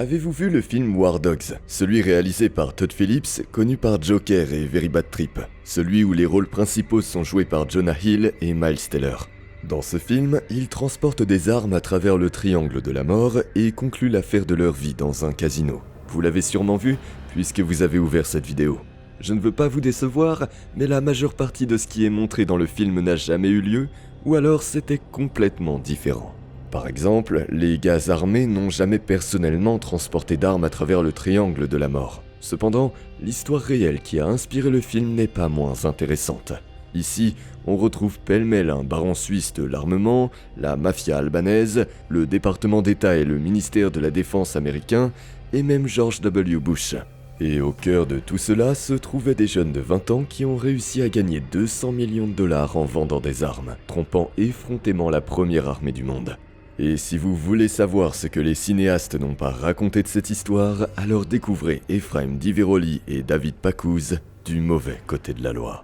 Avez-vous vu le film War Dogs, celui réalisé par Todd Phillips, connu par Joker et Very Bad Trip, celui où les rôles principaux sont joués par Jonah Hill et Miles Teller. Dans ce film, ils transportent des armes à travers le triangle de la mort et concluent l'affaire de leur vie dans un casino. Vous l'avez sûrement vu, puisque vous avez ouvert cette vidéo. Je ne veux pas vous décevoir, mais la majeure partie de ce qui est montré dans le film n'a jamais eu lieu, ou alors c'était complètement différent. Par exemple, les gars armés n'ont jamais personnellement transporté d'armes à travers le triangle de la mort. Cependant, l'histoire réelle qui a inspiré le film n'est pas moins intéressante. Ici, on retrouve pêle-mêle un baron suisse de l'armement, la mafia albanaise, le département d'État et le ministère de la Défense américain, et même George W. Bush. Et au cœur de tout cela se trouvaient des jeunes de 20 ans qui ont réussi à gagner 200 millions de dollars en vendant des armes, trompant effrontément la première armée du monde. Et si vous voulez savoir ce que les cinéastes n'ont pas raconté de cette histoire, alors découvrez Ephraim Diveroli et David Packouz du mauvais côté de la loi.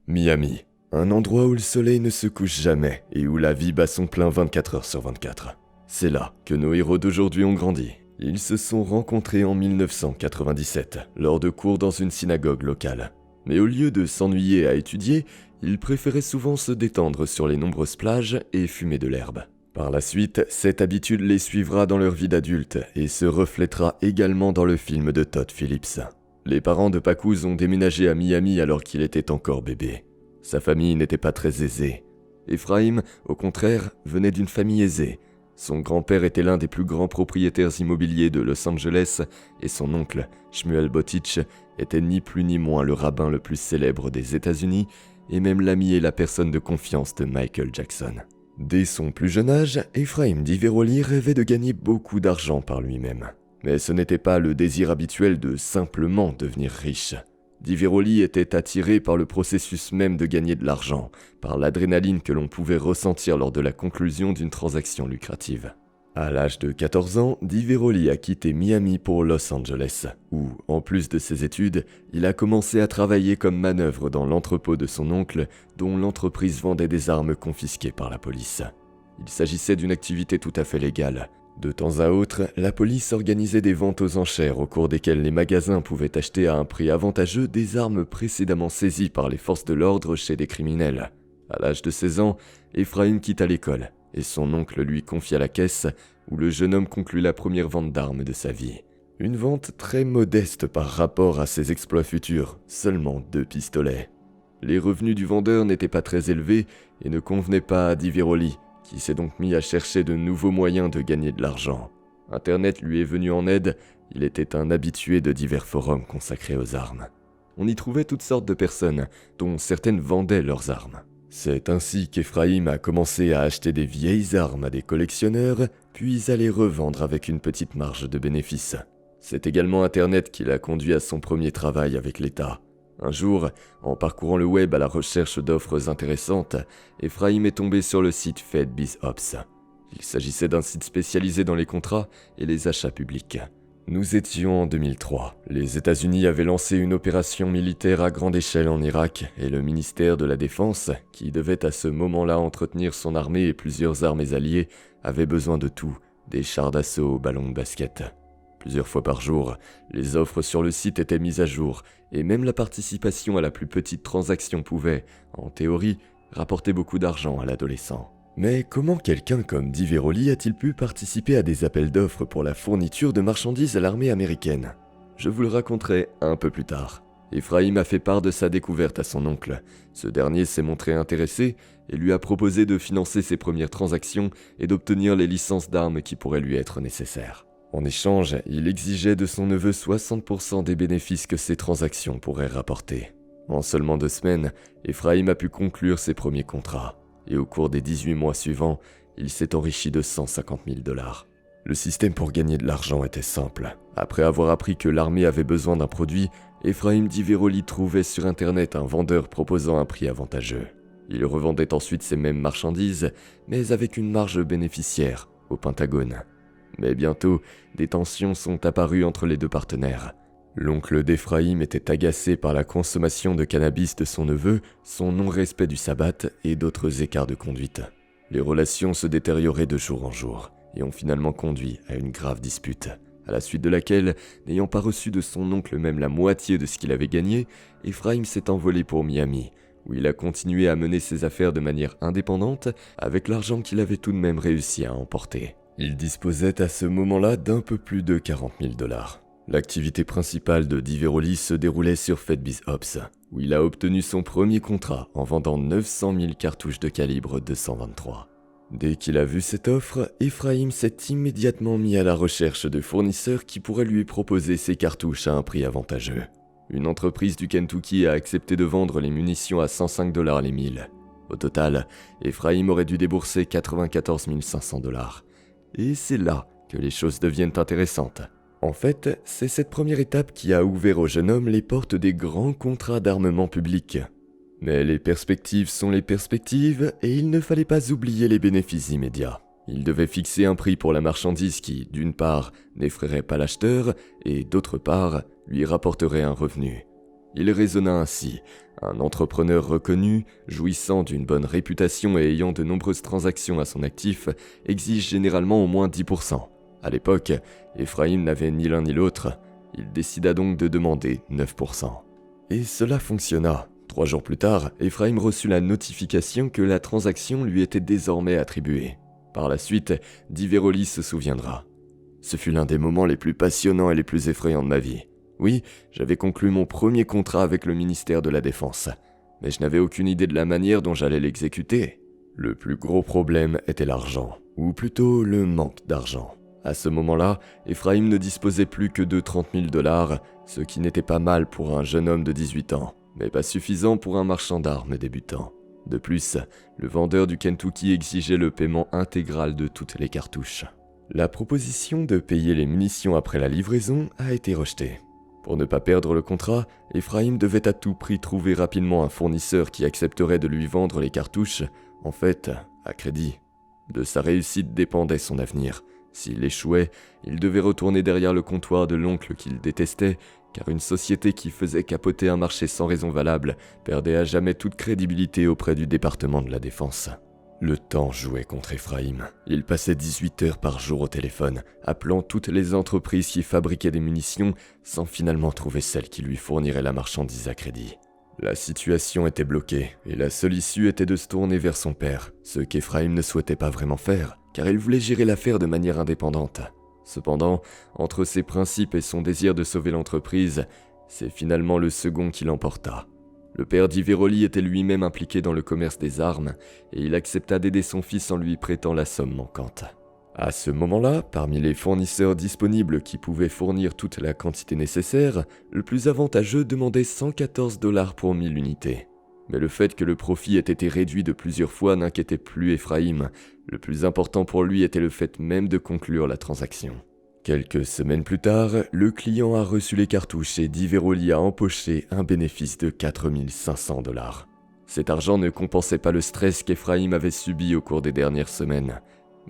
Miami, un endroit où le soleil ne se couche jamais et où la vie bat son plein 24 heures sur 24. C'est là que nos héros d'aujourd'hui ont grandi. Ils se sont rencontrés en 1997, lors de cours dans une synagogue locale. Mais au lieu de s'ennuyer à étudier, ils préféraient souvent se détendre sur les nombreuses plages et fumer de l'herbe. Par la suite, cette habitude les suivra dans leur vie d'adulte et se reflètera également dans le film de Todd Phillips. Les parents de Packouz ont déménagé à Miami alors qu'il était encore bébé. Sa famille n'était pas très aisée. Ephraim, au contraire, venait d'une famille aisée. Son grand-père était l'un des plus grands propriétaires immobiliers de Los Angeles et son oncle, Shmuel Botich, était ni plus ni moins le rabbin le plus célèbre des États-Unis et même l'ami et la personne de confiance de Michael Jackson. Dès son plus jeune âge, Ephraim Diveroli rêvait de gagner beaucoup d'argent par lui-même. Mais ce n'était pas le désir habituel de simplement devenir riche. Diveroli était attiré par le processus même de gagner de l'argent, par l'adrénaline que l'on pouvait ressentir lors de la conclusion d'une transaction lucrative. À l'âge de 14 ans, Diveroli a quitté Miami pour Los Angeles, où, en plus de ses études, il a commencé à travailler comme manœuvre dans l'entrepôt de son oncle, dont l'entreprise vendait des armes confisquées par la police. Il s'agissait d'une activité tout à fait légale. De temps à autre, la police organisait des ventes aux enchères au cours desquelles les magasins pouvaient acheter à un prix avantageux des armes précédemment saisies par les forces de l'ordre chez des criminels. À l'âge de 16 ans, Ephraim quitta l'école et son oncle lui confia la caisse où le jeune homme conclut la première vente d'armes de sa vie. Une vente très modeste par rapport à ses exploits futurs, seulement 2 pistolets. Les revenus du vendeur n'étaient pas très élevés et ne convenaient pas à Diveroli, qui s'est donc mis à chercher de nouveaux moyens de gagner de l'argent. Internet lui est venu en aide, il était un habitué de divers forums consacrés aux armes. On y trouvait toutes sortes de personnes, dont certaines vendaient leurs armes. C'est ainsi qu'Ephraim a commencé à acheter des vieilles armes à des collectionneurs, puis à les revendre avec une petite marge de bénéfice. C'est également Internet qui l'a conduit à son premier travail avec l'État. Un jour, en parcourant le web à la recherche d'offres intéressantes, Ephraim est tombé sur le site FedBizOps. Il s'agissait d'un site spécialisé dans les contrats et les achats publics. Nous étions en 2003. Les États-Unis avaient lancé une opération militaire à grande échelle en Irak et le ministère de la Défense, qui devait à ce moment-là entretenir son armée et plusieurs armées alliées, avait besoin de tout, des chars d'assaut aux ballons de basket. Plusieurs fois par jour, les offres sur le site étaient mises à jour et même la participation à la plus petite transaction pouvait, en théorie, rapporter beaucoup d'argent à l'adolescent. Mais comment quelqu'un comme Diveroli a-t-il pu participer à des appels d'offres pour la fourniture de marchandises à l'armée américaine ? Je vous le raconterai un peu plus tard. Ephraim a fait part de sa découverte à son oncle. Ce dernier s'est montré intéressé et lui a proposé de financer ses premières transactions et d'obtenir les licences d'armes qui pourraient lui être nécessaires. En échange, il exigeait de son neveu 60% des bénéfices que ces transactions pourraient rapporter. En seulement 2 semaines, Ephraim a pu conclure ses premiers contrats. Et au cours des 18 mois suivants, il s'est enrichi de 150 000 $. Le système pour gagner de l'argent était simple. Après avoir appris que l'armée avait besoin d'un produit, Ephraim Diveroli trouvait sur Internet un vendeur proposant un prix avantageux. Il revendait ensuite ces mêmes marchandises, mais avec une marge bénéficiaire, au Pentagone. Mais bientôt, des tensions sont apparues entre les 2 partenaires. L'oncle d'Ephraim était agacé par la consommation de cannabis de son neveu, son non-respect du sabbat et d'autres écarts de conduite. Les relations se détérioraient de jour en jour, et ont finalement conduit à une grave dispute, à la suite de laquelle, n'ayant pas reçu de son oncle même la moitié de ce qu'il avait gagné, Ephraim s'est envolé pour Miami, où il a continué à mener ses affaires de manière indépendante avec l'argent qu'il avait tout de même réussi à emporter. Il disposait à ce moment-là d'un peu plus de 40 000 $. L'activité principale de Diveroli se déroulait sur FedBiz Ops, où il a obtenu son premier contrat en vendant 900 000 cartouches de calibre 223. Dès qu'il a vu cette offre, Ephraim s'est immédiatement mis à la recherche de fournisseurs qui pourraient lui proposer ces cartouches à un prix avantageux. Une entreprise du Kentucky a accepté de vendre les munitions à 105 $ les 1000. Au total, Ephraim aurait dû débourser 94 500 $. Et c'est là que les choses deviennent intéressantes. En fait, c'est cette première étape qui a ouvert au jeune homme les portes des grands contrats d'armement public. Mais les perspectives sont les perspectives et il ne fallait pas oublier les bénéfices immédiats. Il devait fixer un prix pour la marchandise qui, d'une part, n'effraierait pas l'acheteur et, d'autre part, lui rapporterait un revenu. Il raisonna ainsi. Un entrepreneur reconnu, jouissant d'une bonne réputation et ayant de nombreuses transactions à son actif, exige généralement au moins 10%. À l'époque, Ephraim n'avait ni l'un ni l'autre. Il décida donc de demander 9%. Et cela fonctionna. 3 jours plus tard, Ephraim reçut la notification que la transaction lui était désormais attribuée. Par la suite, Diveroli se souviendra. Ce fut l'un des moments les plus passionnants et les plus effrayants de ma vie. Oui, j'avais conclu mon premier contrat avec le ministère de la Défense, mais je n'avais aucune idée de la manière dont j'allais l'exécuter. Le plus gros problème était l'argent, ou plutôt le manque d'argent. À ce moment-là, Ephraim ne disposait plus que de 30 000 $, ce qui n'était pas mal pour un jeune homme de 18 ans, mais pas suffisant pour un marchand d'armes débutant. De plus, le vendeur du Kentucky exigeait le paiement intégral de toutes les cartouches. La proposition de payer les munitions après la livraison a été rejetée. Pour ne pas perdre le contrat, Ephraim devait à tout prix trouver rapidement un fournisseur qui accepterait de lui vendre les cartouches, en fait, à crédit. De sa réussite dépendait son avenir. S'il échouait, il devait retourner derrière le comptoir de l'oncle qu'il détestait, car une société qui faisait capoter un marché sans raison valable perdait à jamais toute crédibilité auprès du département de la Défense. Le temps jouait contre Ephraim. Il passait 18 heures par jour au téléphone, appelant toutes les entreprises qui fabriquaient des munitions, sans finalement trouver celle qui lui fournirait la marchandise à crédit. La situation était bloquée, et la seule issue était de se tourner vers son père, ce qu'Ephraim ne souhaitait pas vraiment faire, car il voulait gérer l'affaire de manière indépendante. Cependant, entre ses principes et son désir de sauver l'entreprise, c'est finalement le second qui l'emporta. Le père d'Iveroli était lui-même impliqué dans le commerce des armes, et il accepta d'aider son fils en lui prêtant la somme manquante. À ce moment-là, parmi les fournisseurs disponibles qui pouvaient fournir toute la quantité nécessaire, le plus avantageux demandait 114 $ pour 1000 unités. Mais le fait que le profit ait été réduit de plusieurs fois n'inquiétait plus Ephraim. Le plus important pour lui était le fait même de conclure la transaction. Quelques semaines plus tard, le client a reçu les cartouches et Diveroli a empoché un bénéfice de 4 500 $. Cet argent ne compensait pas le stress qu'Ephraim avait subi au cours des dernières semaines.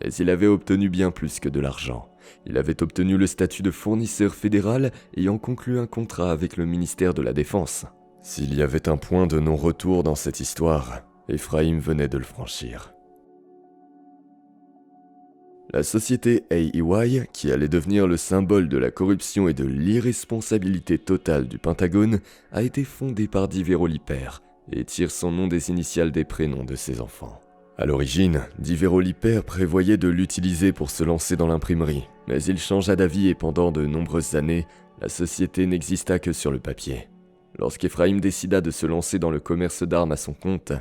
Mais il avait obtenu bien plus que de l'argent. Il avait obtenu le statut de fournisseur fédéral ayant conclu un contrat avec le ministère de la Défense. S'il y avait un point de non-retour dans cette histoire, Ephraim venait de le franchir. La société AEY, qui allait devenir le symbole de la corruption et de l'irresponsabilité totale du Pentagone, a été fondée par Diveroli père et tire son nom des initiales des prénoms de ses enfants. À l'origine, Diveroli père prévoyait de l'utiliser pour se lancer dans l'imprimerie, mais il changea d'avis et pendant de nombreuses années, la société n'exista que sur le papier. Lorsqu'Ephraim décida de se lancer dans le commerce d'armes à son compte,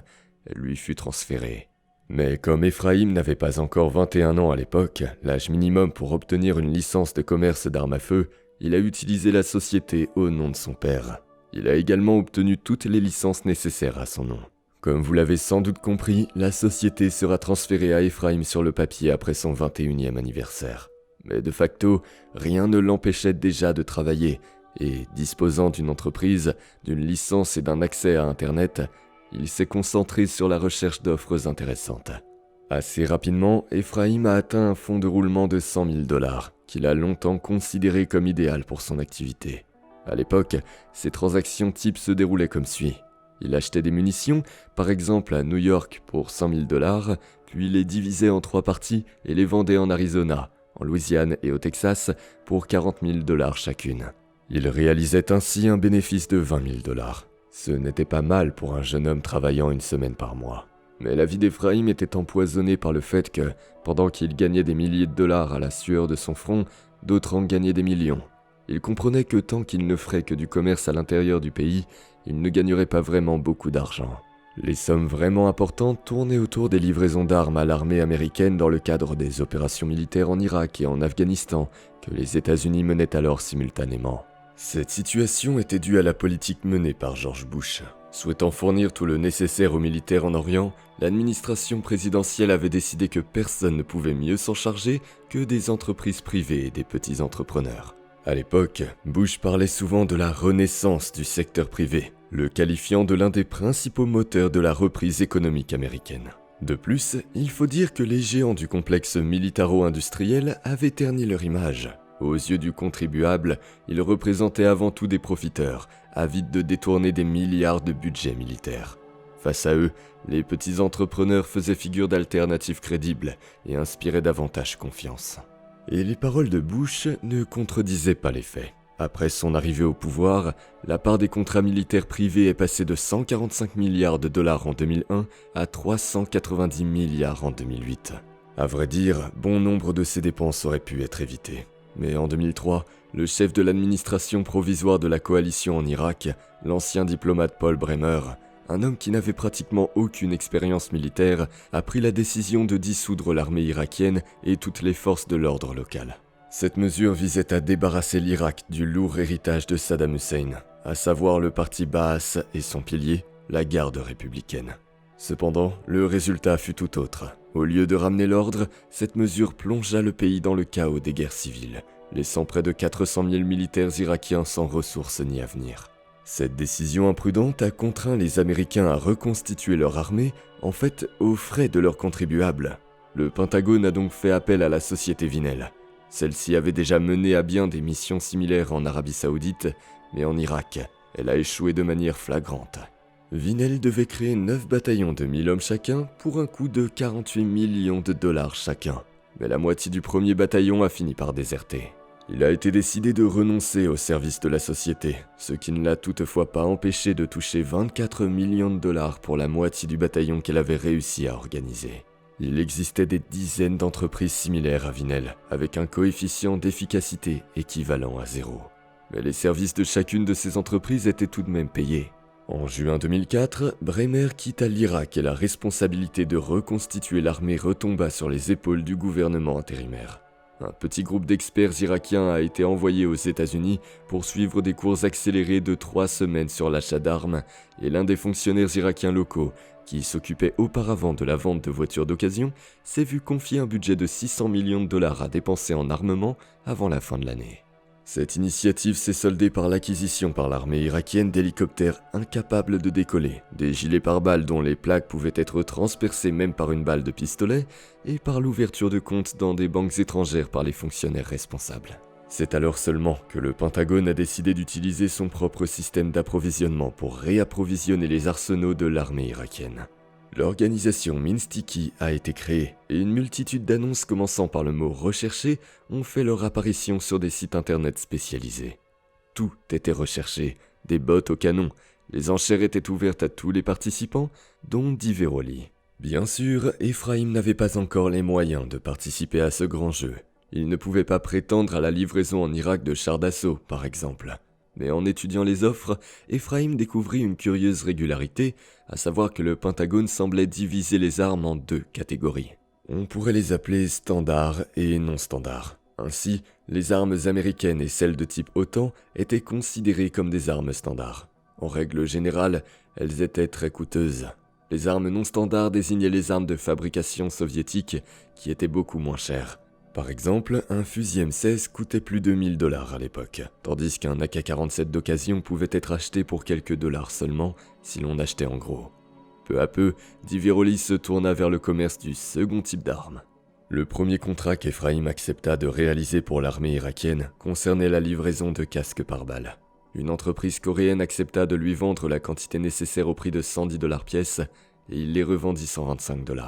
elle lui fut transférée. Mais comme Ephraim n'avait pas encore 21 ans à l'époque, l'âge minimum pour obtenir une licence de commerce d'armes à feu, il a utilisé la société au nom de son père. Il a également obtenu toutes les licences nécessaires à son nom. Comme vous l'avez sans doute compris, la société sera transférée à Ephraim sur le papier après son 21e anniversaire. Mais de facto, rien ne l'empêchait déjà de travailler, et disposant d'une entreprise, d'une licence et d'un accès à Internet, il s'est concentré sur la recherche d'offres intéressantes. Assez rapidement, Ephraim a atteint un fonds de roulement de 100 000 $, qu'il a longtemps considéré comme idéal pour son activité. À l'époque, ces transactions types se déroulaient comme suit. Il achetait des munitions, par exemple à New York pour 100 000 $, puis les divisait en 3 parties et les vendait en Arizona, en Louisiane et au Texas pour 40 000 $ chacune. Il réalisait ainsi un bénéfice de 20 000 $. Ce n'était pas mal pour un jeune homme travaillant une semaine par mois. Mais la vie d'Ephraim était empoisonnée par le fait que, pendant qu'il gagnait des milliers de dollars à la sueur de son front, d'autres en gagnaient des millions. Il comprenait que tant qu'il ne ferait que du commerce à l'intérieur du pays, il ne gagnerait pas vraiment beaucoup d'argent. Les sommes vraiment importantes tournaient autour des livraisons d'armes à l'armée américaine dans le cadre des opérations militaires en Irak et en Afghanistan que les États-Unis menaient alors simultanément. Cette situation était due à la politique menée par George Bush. Souhaitant fournir tout le nécessaire aux militaires en Orient, l'administration présidentielle avait décidé que personne ne pouvait mieux s'en charger que des entreprises privées et des petits entrepreneurs. À l'époque, Bush parlait souvent de la renaissance du secteur privé, le qualifiant de l'un des principaux moteurs de la reprise économique américaine. De plus, il faut dire que les géants du complexe militaro-industriel avaient terni leur image. Aux yeux du contribuable, ils représentaient avant tout des profiteurs, avides de détourner des milliards de budget militaire. Face à eux, les petits entrepreneurs faisaient figure d'alternatives crédibles et inspiraient davantage confiance. Et les paroles de Bush ne contredisaient pas les faits. Après son arrivée au pouvoir, la part des contrats militaires privés est passée de 145 milliards de dollars en 2001 à 390 milliards en 2008. À vrai dire, bon nombre de ces dépenses auraient pu être évitées. Mais en 2003, le chef de l'administration provisoire de la coalition en Irak, l'ancien diplomate Paul Bremer, un homme qui n'avait pratiquement aucune expérience militaire, a pris la décision de dissoudre l'armée irakienne et toutes les forces de l'ordre local. Cette mesure visait à débarrasser l'Irak du lourd héritage de Saddam Hussein, à savoir le parti Baas et son pilier, la garde républicaine. Cependant, le résultat fut tout autre. Au lieu de ramener l'ordre, cette mesure plongea le pays dans le chaos des guerres civiles, laissant près de 400 000 militaires irakiens sans ressources ni avenir. Cette décision imprudente a contraint les Américains à reconstituer leur armée, en fait aux frais de leurs contribuables. Le Pentagone a donc fait appel à la société Vinel. Celle-ci avait déjà mené à bien des missions similaires en Arabie Saoudite, mais en Irak, elle a échoué de manière flagrante. Vinel devait créer 9 bataillons de 1000 hommes chacun pour un coût de 48 millions de dollars chacun. Mais la moitié du premier bataillon a fini par déserter. Il a été décidé de renoncer au service de la société, ce qui ne l'a toutefois pas empêché de toucher 24 millions de dollars pour la moitié du bataillon qu'elle avait réussi à organiser. Il existait des dizaines d'entreprises similaires à Vinel, avec un coefficient d'efficacité équivalent à 0. Mais les services de chacune de ces entreprises étaient tout de même payés. En juin 2004, Bremer quitta l'Irak et la responsabilité de reconstituer l'armée retomba sur les épaules du gouvernement intérimaire. Un petit groupe d'experts irakiens a été envoyé aux États-Unis pour suivre des cours accélérés de 3 semaines sur l'achat d'armes, et l'un des fonctionnaires irakiens locaux, qui s'occupait auparavant de la vente de voitures d'occasion, s'est vu confier un budget de 600 millions de dollars à dépenser en armement avant la fin de l'année. Cette initiative s'est soldée par l'acquisition par l'armée irakienne d'hélicoptères incapables de décoller, des gilets pare-balles dont les plaques pouvaient être transpercées même par une balle de pistolet, et par l'ouverture de comptes dans des banques étrangères par les fonctionnaires responsables. C'est alors seulement que le Pentagone a décidé d'utiliser son propre système d'approvisionnement pour réapprovisionner les arsenaux de l'armée irakienne. L'organisation Minstiki a été créée et une multitude d'annonces commençant par le mot « recherché » ont fait leur apparition sur des sites internet spécialisés. Tout était recherché, des bottes au canon, les enchères étaient ouvertes à tous les participants, dont Diveroli. Bien sûr, Ephraim n'avait pas encore les moyens de participer à ce grand jeu. Il ne pouvait pas prétendre à la livraison en Irak de chars d'assaut, par exemple. Mais en étudiant les offres, Ephraim découvrit une curieuse régularité, à savoir que le Pentagone semblait diviser les armes en 2 catégories. On pourrait les appeler standards et non standards. Ainsi, les armes américaines et celles de type OTAN étaient considérées comme des armes standards. En règle générale, elles étaient très coûteuses. Les armes non standards désignaient les armes de fabrication soviétique qui étaient beaucoup moins chères. Par exemple, un fusil M16 coûtait plus de 1000 $ à l'époque, tandis qu'un AK-47 d'occasion pouvait être acheté pour quelques dollars seulement si l'on achetait en gros. Peu à peu, Diveroli se tourna vers le commerce du second type d'armes. Le premier contrat qu'Ephraim accepta de réaliser pour l'armée irakienne concernait la livraison de casques pare-balles. Une entreprise coréenne accepta de lui vendre la quantité nécessaire au prix de 110 $ pièce et il les revendit 125 $.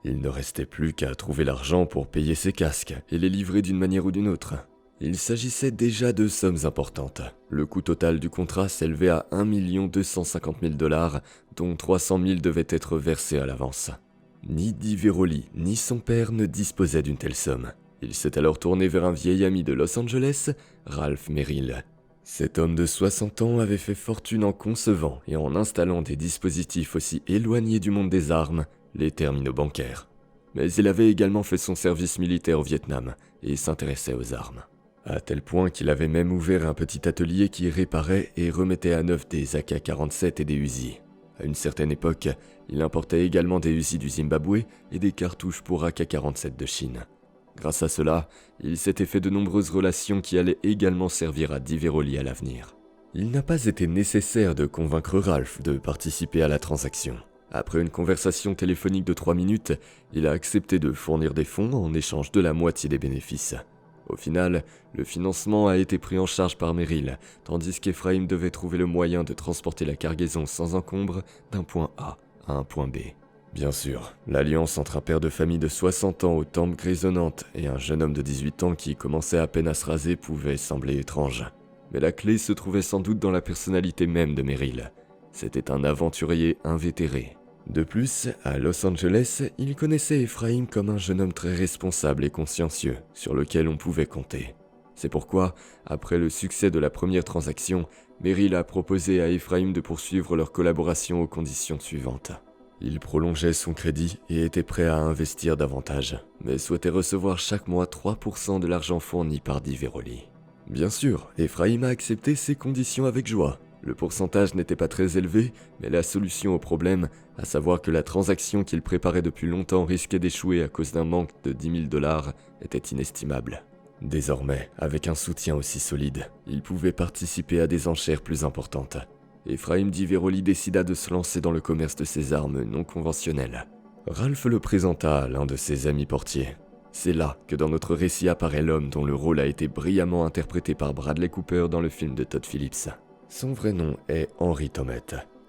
Il ne restait plus qu'à trouver l'argent pour payer ses casques et les livrer d'une manière ou d'une autre. Il s'agissait déjà de sommes importantes. Le coût total du contrat s'élevait à 1 250 000 $, dont 300 000 devaient être versés à l'avance. Ni Di Veroli ni son père ne disposaient d'une telle somme. Il s'est alors tourné vers un vieil ami de Los Angeles, Ralph Merrill. Cet homme de 60 ans avait fait fortune en concevant et en installant des dispositifs aussi éloignés du monde des armes, les terminaux bancaires. Mais il avait également fait son service militaire au Vietnam et s'intéressait aux armes. À tel point qu'il avait même ouvert un petit atelier qui réparait et remettait à neuf des AK-47 et des Uzi. À une certaine époque, il importait également des Uzi du Zimbabwe et des cartouches pour AK-47 de Chine. Grâce à cela, il s'était fait de nombreuses relations qui allaient également servir à Di Veroli à l'avenir. Il n'a pas été nécessaire de convaincre Ralph de participer à la transaction. Après une conversation téléphonique de 3 minutes, il a accepté de fournir des fonds en échange de la moitié des bénéfices. Au final, le financement a été pris en charge par Merrill, tandis qu'Ephraim devait trouver le moyen de transporter la cargaison sans encombre d'un point A à un point B. Bien sûr, l'alliance entre un père de famille de 60 ans aux tempes grisonnantes et un jeune homme de 18 ans qui commençait à peine à se raser pouvait sembler étrange. Mais la clé se trouvait sans doute dans la personnalité même de Merrill. C'était un aventurier invétéré. De plus, à Los Angeles, il connaissait Ephraim comme un jeune homme très responsable et consciencieux, sur lequel on pouvait compter. C'est pourquoi, après le succès de la première transaction, Merrill a proposé à Ephraim de poursuivre leur collaboration aux conditions suivantes. Il prolongeait son crédit et était prêt à investir davantage, mais souhaitait recevoir chaque mois 3% de l'argent fourni par Di Veroli. Bien sûr, Ephraim a accepté ces conditions avec joie. Le pourcentage n'était pas très élevé, mais la solution au problème, à savoir que la transaction qu'il préparait depuis longtemps risquait d'échouer à cause d'un manque de 10 000 $, était inestimable. Désormais, avec un soutien aussi solide, il pouvait participer à des enchères plus importantes. Ephraim Di Veroli décida de se lancer dans le commerce de ses armes non conventionnelles. Ralph le présenta à l'un de ses amis portiers. C'est là que dans notre récit apparaît l'homme dont le rôle a été brillamment interprété par Bradley Cooper dans le film de Todd Phillips. Son vrai nom est Henry Tomet.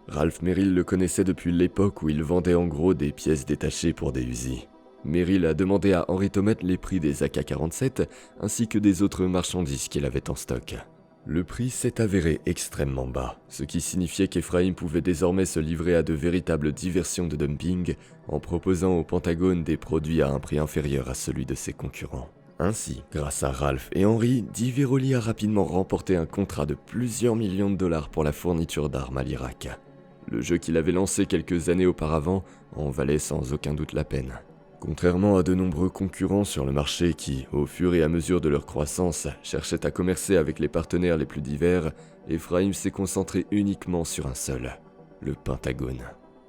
Ralph Merrill le connaissait depuis l'époque où il vendait en gros des pièces détachées pour des Uzi. Merrill a demandé à Henry Tomet les prix des AK-47 ainsi que des autres marchandises qu'il avait en stock. Le prix s'est avéré extrêmement bas, ce qui signifiait qu'Ephraim pouvait désormais se livrer à de véritables diversions de dumping en proposant au Pentagone des produits à un prix inférieur à celui de ses concurrents. Ainsi, grâce à Ralph et Henry, Di Veroli a rapidement remporté un contrat de plusieurs millions de dollars pour la fourniture d'armes à l'Irak. Le jeu qu'il avait lancé quelques années auparavant en valait sans aucun doute la peine. Contrairement à de nombreux concurrents sur le marché qui, au fur et à mesure de leur croissance, cherchaient à commercer avec les partenaires les plus divers, Ephraim s'est concentré uniquement sur un seul, le Pentagone.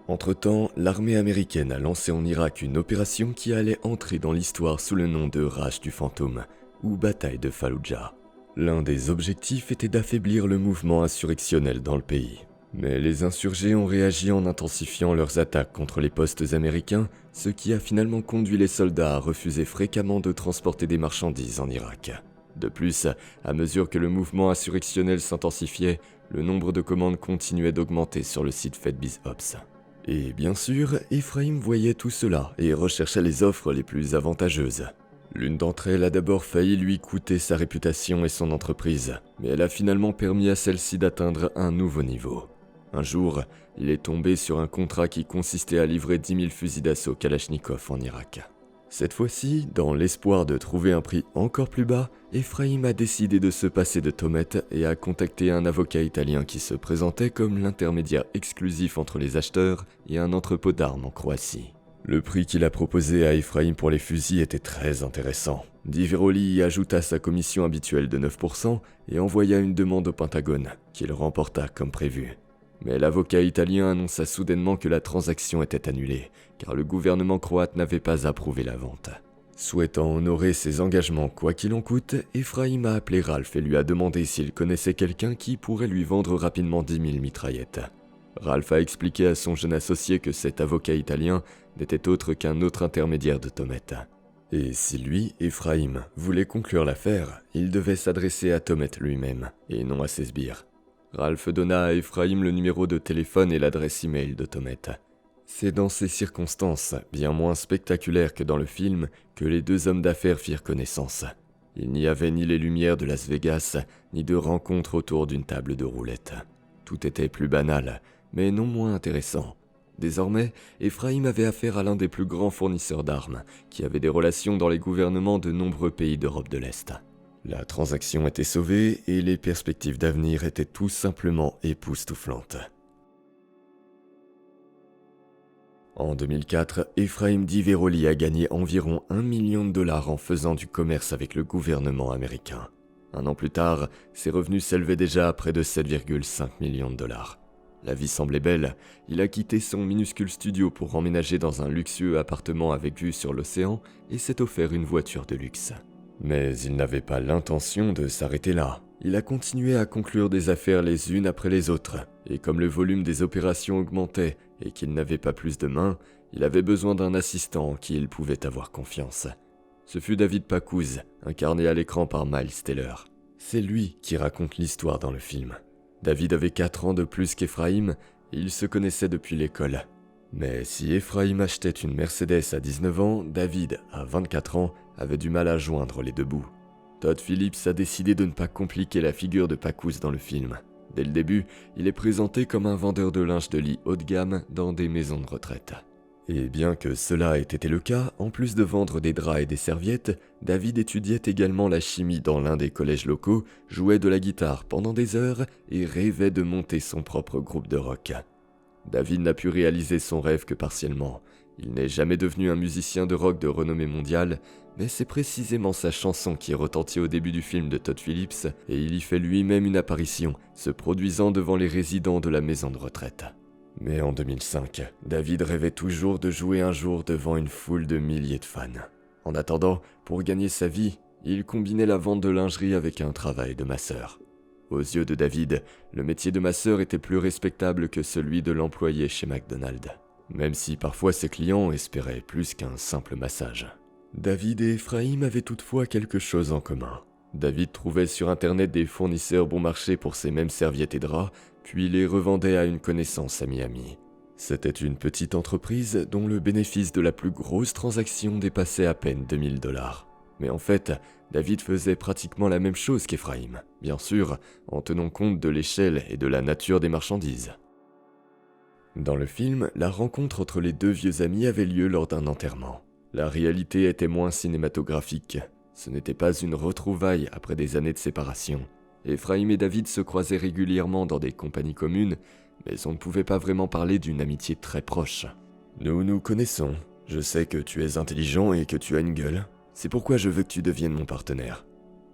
Entre-temps, l'armée américaine a lancé en Irak une opération qui allait entrer dans l'histoire sous le nom de Rage du Fantôme, ou bataille de Fallujah. L'un des objectifs était d'affaiblir le mouvement insurrectionnel dans le pays. Mais les insurgés ont réagi en intensifiant leurs attaques contre les postes américains, ce qui a finalement conduit les soldats à refuser fréquemment de transporter des marchandises en Irak. De plus, à mesure que le mouvement insurrectionnel s'intensifiait, le nombre de commandes continuait d'augmenter sur le site Fedbiz Ops. Et bien sûr, Ephraim voyait tout cela et recherchait les offres les plus avantageuses. L'une d'entre elles a d'abord failli lui coûter sa réputation et son entreprise, mais elle a finalement permis à celle-ci d'atteindre un nouveau niveau. Un jour, il est tombé sur un contrat qui consistait à livrer 10 000 fusils d'assaut Kalachnikov en Irak. Cette fois-ci, dans l'espoir de trouver un prix encore plus bas, Ephraim a décidé de se passer de Tomet et a contacté un avocat italien qui se présentait comme l'intermédiaire exclusif entre les acheteurs et un entrepôt d'armes en Croatie. Le prix qu'il a proposé à Ephraim pour les fusils était très intéressant. Di Veroli y ajouta sa commission habituelle de 9% et envoya une demande au Pentagone, qu'il remporta comme prévu. Mais l'avocat italien annonça soudainement que la transaction était annulée, car le gouvernement croate n'avait pas approuvé la vente. Souhaitant honorer ses engagements quoi qu'il en coûte, Ephraim a appelé Ralph et lui a demandé s'il connaissait quelqu'un qui pourrait lui vendre rapidement 10 000 mitraillettes. Ralph a expliqué à son jeune associé que cet avocat italien n'était autre qu'un autre intermédiaire de Tomet. Et si lui, Ephraim, voulait conclure l'affaire, il devait s'adresser à Tomet lui-même, et non à ses sbires. Ralph donna à Ephraim le numéro de téléphone et l'adresse email de Tomet. C'est dans ces circonstances, bien moins spectaculaires que dans le film, que les deux hommes d'affaires firent connaissance. Il n'y avait ni les lumières de Las Vegas, ni de rencontres autour d'une table de roulette. Tout était plus banal, mais non moins intéressant. Désormais, Ephraim avait affaire à l'un des plus grands fournisseurs d'armes, qui avait des relations dans les gouvernements de nombreux pays d'Europe de l'Est. La transaction était sauvée et les perspectives d'avenir étaient tout simplement époustouflantes. En 2004, Ephraim Diveroli a gagné environ $1 million en faisant du commerce avec le gouvernement américain. Un an plus tard, ses revenus s'élevaient déjà à près de $7,5 millions. La vie semblait belle, il a quitté son minuscule studio pour emménager dans un luxueux appartement avec vue sur l'océan et s'est offert une voiture de luxe. Mais il n'avait pas l'intention de s'arrêter là. Il a continué à conclure des affaires les unes après les autres, et comme le volume des opérations augmentait et qu'il n'avait pas plus de mains, il avait besoin d'un assistant en qui il pouvait avoir confiance. Ce fut David Packouz, incarné à l'écran par Miles Teller. C'est lui qui raconte l'histoire dans le film. David avait 4 ans de plus qu'Ephraim, et ils se connaissaient depuis l'école. Mais si Ephraim achetait une Mercedes à 19 ans, David, à 24 ans, avait du mal à joindre les deux bouts. Todd Phillips a décidé de ne pas compliquer la figure de Packouz dans le film. Dès le début, il est présenté comme un vendeur de linge de lit haut de gamme dans des maisons de retraite. Et bien que cela ait été le cas, en plus de vendre des draps et des serviettes, David étudiait également la chimie dans l'un des collèges locaux, jouait de la guitare pendant des heures et rêvait de monter son propre groupe de rock. David n'a pu réaliser son rêve que partiellement. Il n'est jamais devenu un musicien de rock de renommée mondiale, mais c'est précisément sa chanson qui est retentie au début du film de Todd Phillips, et il y fait lui-même une apparition, se produisant devant les résidents de la maison de retraite. Mais en 2005, David rêvait toujours de jouer un jour devant une foule de milliers de fans. En attendant, pour gagner sa vie, il combinait la vente de lingerie avec un travail de masseur. Aux yeux de David, le métier de masseur était plus respectable que celui de l'employé chez McDonald's, même si parfois ses clients espéraient plus qu'un simple massage. David et Ephraim avaient toutefois quelque chose en commun. David trouvait sur internet des fournisseurs bon marché pour ces mêmes serviettes et draps, puis les revendait à une connaissance à Miami. C'était une petite entreprise dont le bénéfice de la plus grosse transaction dépassait à peine $2000. Mais en fait, David faisait pratiquement la même chose qu'Ephraim, bien sûr, en tenant compte de l'échelle et de la nature des marchandises. Dans le film, la rencontre entre les deux vieux amis avait lieu lors d'un enterrement. La réalité était moins cinématographique. Ce n'était pas une retrouvaille après des années de séparation. Ephraim et David se croisaient régulièrement dans des compagnies communes, mais on ne pouvait pas vraiment parler d'une amitié très proche. « Nous nous connaissons. Je sais que tu es intelligent et que tu as une gueule. C'est pourquoi je veux que tu deviennes mon partenaire. »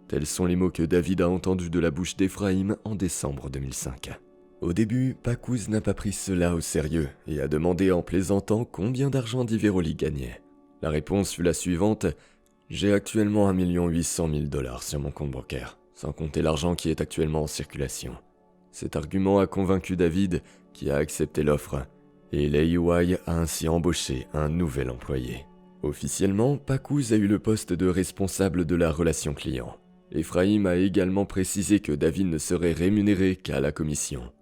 Tels sont les mots que David a entendus de la bouche d'Ephraim en décembre 2005. Au début, Packouz n'a pas pris cela au sérieux et a demandé en plaisantant combien d'argent Diveroli gagnait. La réponse fut la suivante: « J'ai actuellement $1 800 000 sur mon compte bancaire, sans compter l'argent qui est actuellement en circulation. » Cet argument a convaincu David, qui a accepté l'offre, et l'AUI a ainsi embauché un nouvel employé. Officiellement, Packouz a eu le poste de responsable de la relation client. Ephraim a également précisé que David ne serait rémunéré qu'à la commission.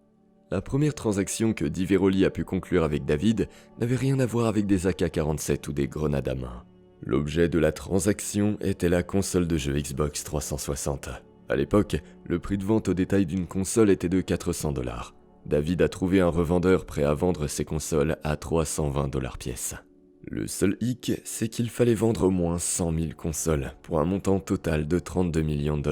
La première transaction que Diveroli a pu conclure avec David n'avait rien à voir avec des AK-47 ou des grenades à main. L'objet de la transaction était la console de jeu Xbox 360. À l'époque, le prix de vente au détail d'une console était de $400. David a trouvé un revendeur prêt à vendre ses consoles à $320 pièce. Le seul hic, c'est qu'il fallait vendre au moins 100 000 consoles pour un montant total de $32 millions.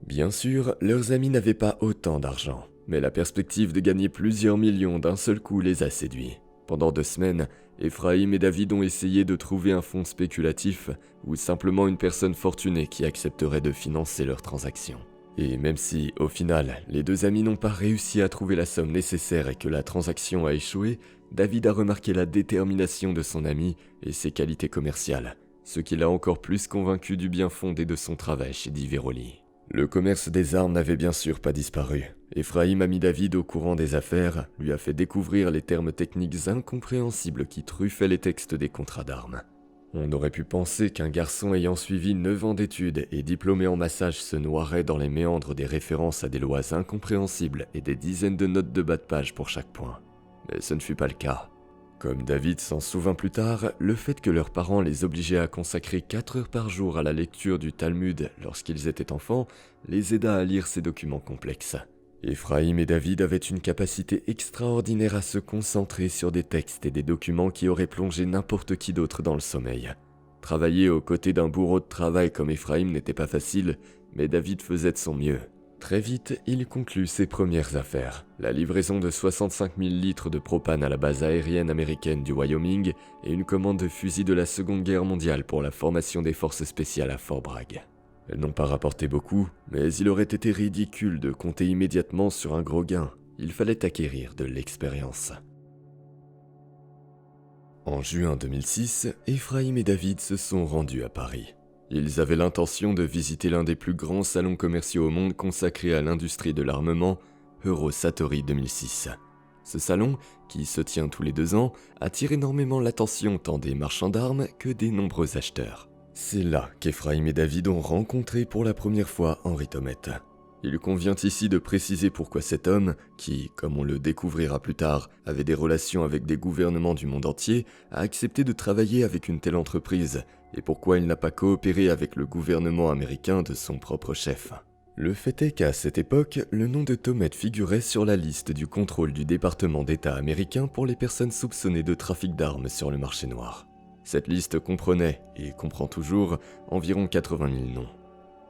Bien sûr, leurs amis n'avaient pas autant d'argent, mais la perspective de gagner plusieurs millions d'un seul coup les a séduits. Pendant 2 semaines, Ephraim et David ont essayé de trouver un fonds spéculatif ou simplement une personne fortunée qui accepterait de financer leur transaction. Et même si, au final, les deux amis n'ont pas réussi à trouver la somme nécessaire et que la transaction a échoué, David a remarqué la détermination de son ami et ses qualités commerciales, ce qui l'a encore plus convaincu du bien fondé de son travail chez Diveroli. Le commerce des armes n'avait bien sûr pas disparu. Ephraim a mis David au courant des affaires, lui a fait découvrir les termes techniques incompréhensibles qui truffaient les textes des contrats d'armes. On aurait pu penser qu'un garçon ayant suivi 9 ans d'études et diplômé en massage se noierait dans les méandres des références à des lois incompréhensibles et des dizaines de notes de bas de page pour chaque point. Mais ce ne fut pas le cas. Comme David s'en souvint plus tard, le fait que leurs parents les obligeaient à consacrer 4 heures par jour à la lecture du Talmud lorsqu'ils étaient enfants les aida à lire ces documents complexes. Ephraim et David avaient une capacité extraordinaire à se concentrer sur des textes et des documents qui auraient plongé n'importe qui d'autre dans le sommeil. Travailler aux côtés d'un bourreau de travail comme Ephraim n'était pas facile, mais David faisait de son mieux. Très vite, il conclut ses premières affaires, la livraison de 65 000 litres de propane à la base aérienne américaine du Wyoming et une commande de fusils de la Seconde Guerre mondiale pour la formation des forces spéciales à Fort Bragg. Elles n'ont pas rapporté beaucoup, mais il aurait été ridicule de compter immédiatement sur un gros gain. Il fallait acquérir de l'expérience. En juin 2006, Ephraim et David se sont rendus à Paris. Ils avaient l'intention de visiter l'un des plus grands salons commerciaux au monde consacrés à l'industrie de l'armement, Eurosatory 2006. Ce salon, qui se tient tous les 2 ans, attire énormément l'attention tant des marchands d'armes que des nombreux acheteurs. C'est là qu'Ephraim et David ont rencontré pour la première fois Henri Tomette. Il convient ici de préciser pourquoi cet homme, qui, comme on le découvrira plus tard, avait des relations avec des gouvernements du monde entier, a accepté de travailler avec une telle entreprise, et pourquoi il n'a pas coopéré avec le gouvernement américain de son propre chef. Le fait est qu'à cette époque, le nom de Tomette figurait sur la liste du contrôle du département d'État américain pour les personnes soupçonnées de trafic d'armes sur le marché noir. Cette liste comprenait, et comprend toujours, environ 80 000 noms.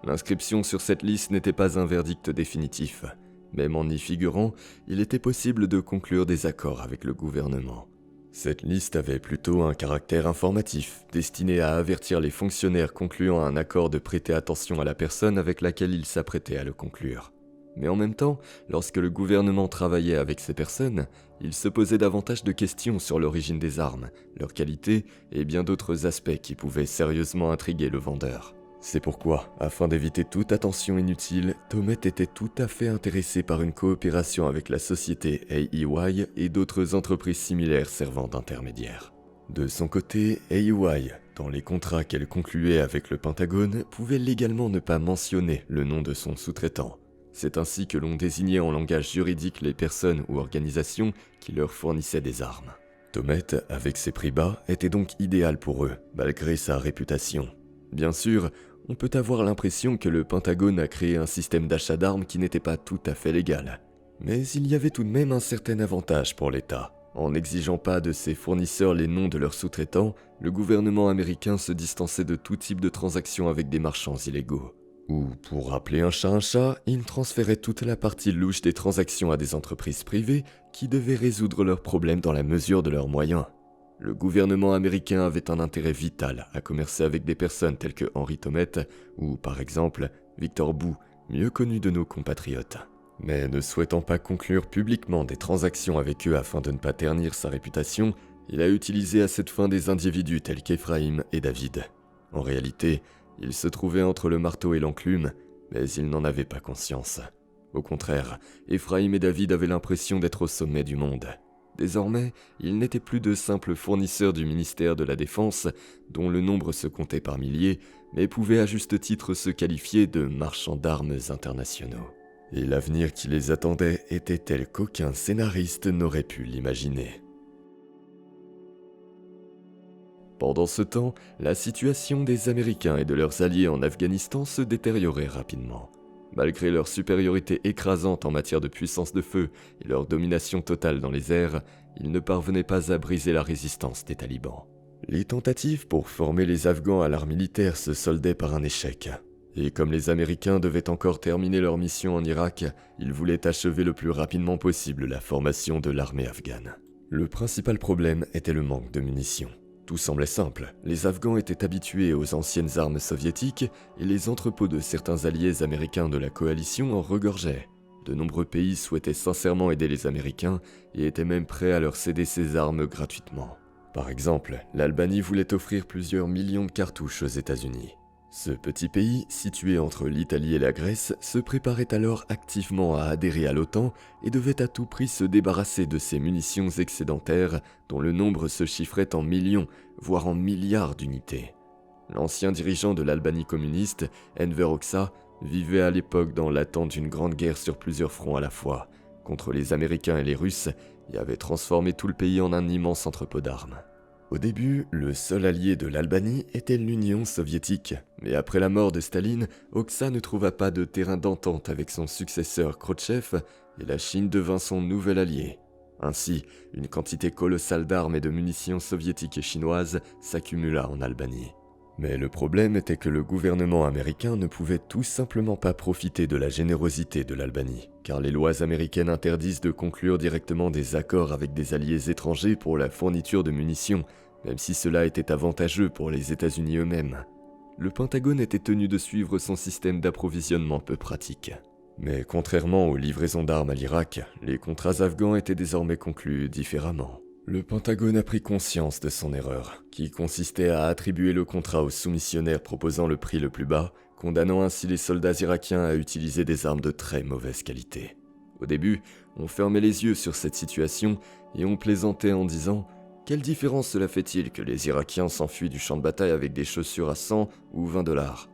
L'inscription sur cette liste n'était pas un verdict définitif. Même en y figurant, il était possible de conclure des accords avec le gouvernement. Cette liste avait plutôt un caractère informatif, destiné à avertir les fonctionnaires concluant un accord de prêter attention à la personne avec laquelle ils s'apprêtaient à le conclure. Mais en même temps, lorsque le gouvernement travaillait avec ces personnes, il se posait davantage de questions sur l'origine des armes, leur qualité et bien d'autres aspects qui pouvaient sérieusement intriguer le vendeur. C'est pourquoi, afin d'éviter toute attention inutile, Tomette était tout à fait intéressé par une coopération avec la société AEY et d'autres entreprises similaires servant d'intermédiaires. De son côté, AEY, dans les contrats qu'elle concluait avec le Pentagone, pouvait légalement ne pas mentionner le nom de son sous-traitant. C'est ainsi que l'on désignait en langage juridique les personnes ou organisations qui leur fournissaient des armes. Tomette, avec ses prix bas, était donc idéal pour eux, malgré sa réputation. Bien sûr, on peut avoir l'impression que le Pentagone a créé un système d'achat d'armes qui n'était pas tout à fait légal. Mais il y avait tout de même un certain avantage pour l'État. En n'exigeant pas de ses fournisseurs les noms de leurs sous-traitants, le gouvernement américain se distançait de tout type de transactions avec des marchands illégaux. Ou, pour appeler un chat, il transférait toute la partie louche des transactions à des entreprises privées qui devaient résoudre leurs problèmes dans la mesure de leurs moyens. Le gouvernement américain avait un intérêt vital à commercer avec des personnes telles que Henri Tomette ou, par exemple, Victor Bout, mieux connu de nos compatriotes. Mais ne souhaitant pas conclure publiquement des transactions avec eux afin de ne pas ternir sa réputation, il a utilisé à cette fin des individus tels qu'Ephraim et David. En réalité, il se trouvait entre le marteau et l'enclume, mais il n'en avait pas conscience. Au contraire, Ephraim et David avaient l'impression d'être au sommet du monde. Désormais, ils n'étaient plus de simples fournisseurs du ministère de la Défense, dont le nombre se comptait par milliers, mais pouvaient à juste titre se qualifier de marchands d'armes internationaux. Et l'avenir qui les attendait était tel qu'aucun scénariste n'aurait pu l'imaginer. Pendant ce temps, la situation des Américains et de leurs alliés en Afghanistan se détériorait rapidement. Malgré leur supériorité écrasante en matière de puissance de feu et leur domination totale dans les airs, ils ne parvenaient pas à briser la résistance des talibans. Les tentatives pour former les Afghans à l'art militaire se soldaient par un échec. Et comme les Américains devaient encore terminer leur mission en Irak, ils voulaient achever le plus rapidement possible la formation de l'armée afghane. Le principal problème était le manque de munitions. Tout semblait simple, les Afghans étaient habitués aux anciennes armes soviétiques et les entrepôts de certains alliés américains de la coalition en regorgeaient. De nombreux pays souhaitaient sincèrement aider les Américains et étaient même prêts à leur céder ces armes gratuitement. Par exemple, l'Albanie voulait offrir plusieurs millions de cartouches aux États-Unis. Ce petit pays, situé entre l'Italie et la Grèce, se préparait alors activement à adhérer à l'OTAN et devait à tout prix se débarrasser de ses munitions excédentaires dont le nombre se chiffrait en millions, voire en milliards d'unités. L'ancien dirigeant de l'Albanie communiste, Enver Hoxha, vivait à l'époque dans l'attente d'une grande guerre sur plusieurs fronts à la fois, contre les Américains et les Russes et avait transformé tout le pays en un immense entrepôt d'armes. Au début, le seul allié de l'Albanie était l'Union soviétique, mais après la mort de Staline, Oksa ne trouva pas de terrain d'entente avec son successeur Khrouchtchev et la Chine devint son nouvel allié. Ainsi, une quantité colossale d'armes et de munitions soviétiques et chinoises s'accumula en Albanie. Mais le problème était que le gouvernement américain ne pouvait tout simplement pas profiter de la générosité de l'Albanie, car les lois américaines interdisent de conclure directement des accords avec des alliés étrangers pour la fourniture de munitions, même si cela était avantageux pour les États-Unis eux-mêmes. Le Pentagone était tenu de suivre son système d'approvisionnement peu pratique. Mais contrairement aux livraisons d'armes à l'Irak, les contrats afghans étaient désormais conclus différemment. Le Pentagone a pris conscience de son erreur, qui consistait à attribuer le contrat aux soumissionnaires proposant le prix le plus bas, condamnant ainsi les soldats irakiens à utiliser des armes de très mauvaise qualité. Au début, on fermait les yeux sur cette situation et on plaisantait en disant « Quelle différence cela fait-il que les Irakiens s'enfuient du champ de bataille avec des chaussures à 100 ou 20 $.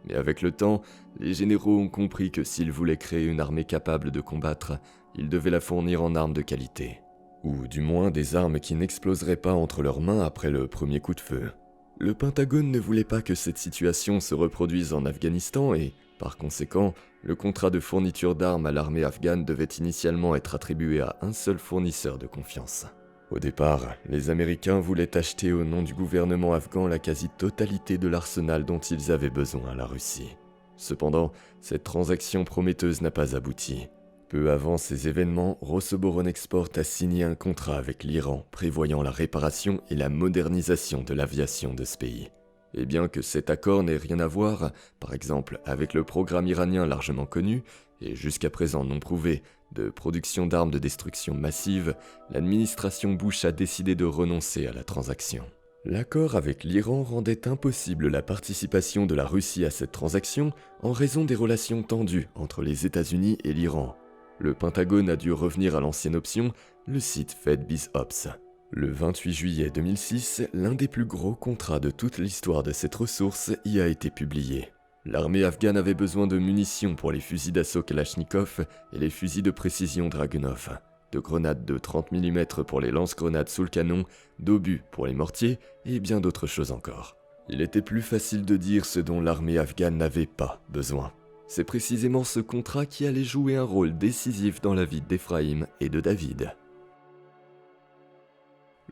Mais avec le temps, les généraux ont compris que s'ils voulaient créer une armée capable de combattre, ils devaient la fournir en armes de qualité. Ou du moins des armes qui n'exploseraient pas entre leurs mains après le premier coup de feu. Le Pentagone ne voulait pas que cette situation se reproduise en Afghanistan et, par conséquent, le contrat de fourniture d'armes à l'armée afghane devait initialement être attribué à un seul fournisseur de confiance. Au départ, les Américains voulaient acheter au nom du gouvernement afghan la quasi-totalité de l'arsenal dont ils avaient besoin à la Russie. Cependant, cette transaction prometteuse n'a pas abouti. Peu avant ces événements, Rosoboronexport a signé un contrat avec l'Iran prévoyant la réparation et la modernisation de l'aviation de ce pays. Et bien que cet accord n'ait rien à voir, par exemple, avec le programme iranien largement connu, et jusqu'à présent non prouvé, de production d'armes de destruction massive, l'administration Bush a décidé de renoncer à la transaction. L'accord avec l'Iran rendait impossible la participation de la Russie à cette transaction en raison des relations tendues entre les États-Unis et l'Iran. Le Pentagone a dû revenir à l'ancienne option, le site FedBizOps. Le 28 juillet 2006, l'un des plus gros contrats de toute l'histoire de cette ressource y a été publié. L'armée afghane avait besoin de munitions pour les fusils d'assaut Kalachnikov et les fusils de précision Dragunov, de grenades de 30 mm pour les lance-grenades sous le canon, d'obus pour les mortiers et bien d'autres choses encore. Il était plus facile de dire ce dont l'armée afghane n'avait pas besoin. C'est précisément ce contrat qui allait jouer un rôle décisif dans la vie d'Ephraïm et de David.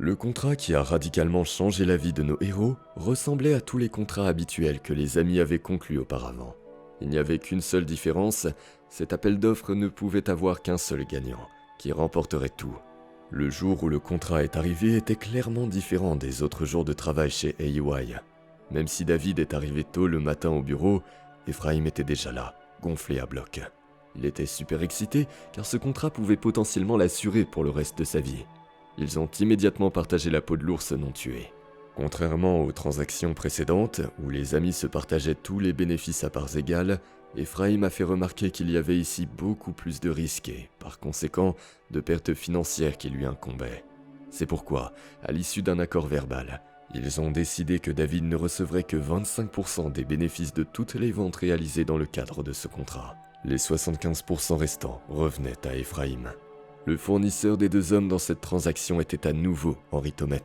Le contrat qui a radicalement changé la vie de nos héros ressemblait à tous les contrats habituels que les amis avaient conclus auparavant. Il n'y avait qu'une seule différence, cet appel d'offres ne pouvait avoir qu'un seul gagnant, qui remporterait tout. Le jour où le contrat est arrivé était clairement différent des autres jours de travail chez AEY. Même si David est arrivé tôt le matin au bureau, Ephraïm était déjà là, gonflé à bloc. Il était super excité car ce contrat pouvait potentiellement l'assurer pour le reste de sa vie. Ils ont immédiatement partagé la peau de l'ours non tué. Contrairement aux transactions précédentes, où les amis se partageaient tous les bénéfices à parts égales, Ephraïm a fait remarquer qu'il y avait ici beaucoup plus de risques et, par conséquent, de pertes financières qui lui incombaient. C'est pourquoi, à l'issue d'un accord verbal, ils ont décidé que David ne recevrait que 25% des bénéfices de toutes les ventes réalisées dans le cadre de ce contrat. Les 75% restants revenaient à Ephraïm. Le fournisseur des deux hommes dans cette transaction était à nouveau Henri Thomet,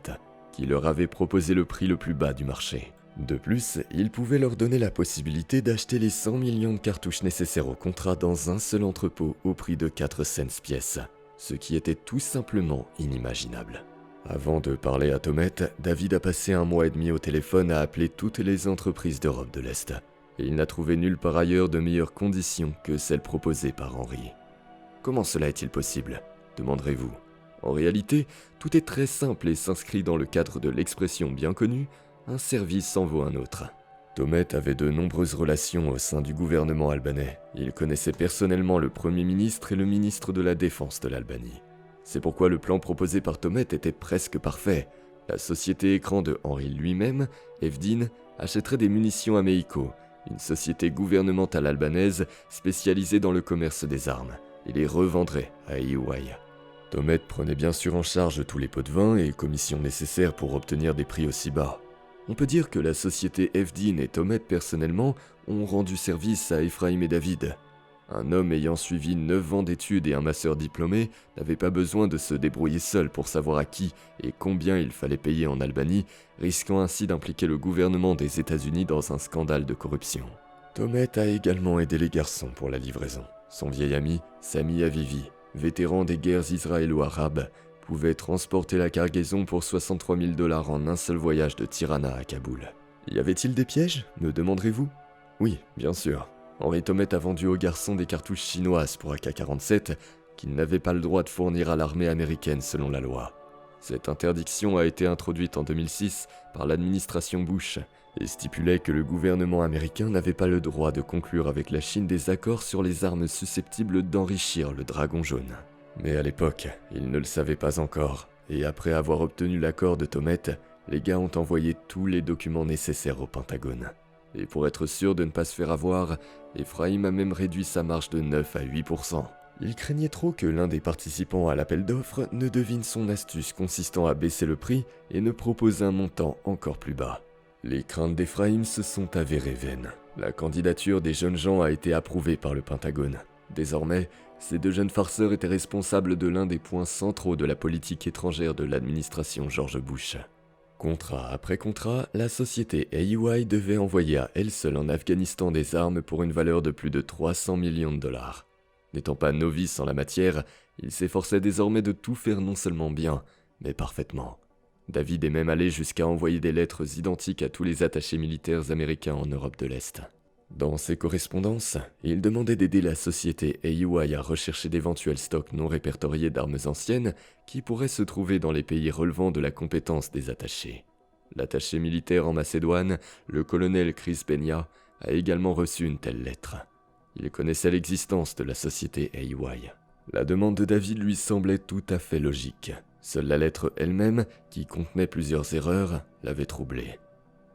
qui leur avait proposé le prix le plus bas du marché. De plus, il pouvait leur donner la possibilité d'acheter les 100 millions de cartouches nécessaires au contrat dans un seul entrepôt au prix de 4 cents pièce, ce qui était tout simplement inimaginable. Avant de parler à Thomet, David a passé 1 mois et demi au téléphone à appeler toutes les entreprises d'Europe de l'Est, et il n'a trouvé nulle part ailleurs de meilleures conditions que celles proposées par Henri. Comment cela est-il possible ? Demanderez-vous. En réalité, tout est très simple et s'inscrit dans le cadre de l'expression bien connue « un service en vaut un autre ». Thomet avait de nombreuses relations au sein du gouvernement albanais. Il connaissait personnellement le Premier ministre et le ministre de la Défense de l'Albanie. C'est pourquoi le plan proposé par Thomet était presque parfait. La société écran de Henri lui-même, Evdin, achèterait des munitions à Meiko, une société gouvernementale albanaise spécialisée dans le commerce des armes, et les revendrait à AEY. Thomet prenait bien sûr en charge tous les pots de vin et commissions nécessaires pour obtenir des prix aussi bas. On peut dire que la société Evdin et Thomet personnellement ont rendu service à Ephraïm et David. Un homme ayant suivi 9 ans d'études et un master diplômé n'avait pas besoin de se débrouiller seul pour savoir à qui et combien il fallait payer en Albanie, risquant ainsi d'impliquer le gouvernement des États-Unis dans un scandale de corruption. Tomet a également aidé les garçons pour la livraison. Son vieil ami, Sami Avivi, vétéran des guerres israélo-arabes, pouvait transporter la cargaison pour 63 000 $ en un seul voyage de Tirana à Kaboul. Y avait-il des pièges, me demanderez-vous? Oui, bien sûr. Henri Tomet a vendu aux garçons des cartouches chinoises pour AK-47 qu'il n'avait pas le droit de fournir à l'armée américaine selon la loi. Cette interdiction a été introduite en 2006 par l'administration Bush et stipulait que le gouvernement américain n'avait pas le droit de conclure avec la Chine des accords sur les armes susceptibles d'enrichir le dragon jaune. Mais à l'époque, ils ne le savaient pas encore, et après avoir obtenu l'accord de Tomet, les gars ont envoyé tous les documents nécessaires au Pentagone. Et pour être sûr de ne pas se faire avoir, Ephraim a même réduit sa marge de 9 à 8%. Il craignait trop que l'un des participants à l'appel d'offres ne devine son astuce consistant à baisser le prix et ne propose un montant encore plus bas. Les craintes d'Ephraim se sont avérées vaines. La candidature des jeunes gens a été approuvée par le Pentagone. Désormais, ces deux jeunes farceurs étaient responsables de l'un des points centraux de la politique étrangère de l'administration George Bush. Contrat après contrat, la société AEY devait envoyer à elle seule en Afghanistan des armes pour une valeur de plus de 300 millions de dollars. N'étant pas novice en la matière, il s'efforçait désormais de tout faire non seulement bien, mais parfaitement. David est même allé jusqu'à envoyer des lettres identiques à tous les attachés militaires américains en Europe de l'Est. Dans ses correspondances, il demandait d'aider la société AEY à rechercher d'éventuels stocks non répertoriés d'armes anciennes qui pourraient se trouver dans les pays relevant de la compétence des attachés. L'attaché militaire en Macédoine, le colonel Chris Benya, a également reçu une telle lettre. Il connaissait l'existence de la société AEY. La demande de David lui semblait tout à fait logique. Seule la lettre elle-même, qui contenait plusieurs erreurs, l'avait troublé.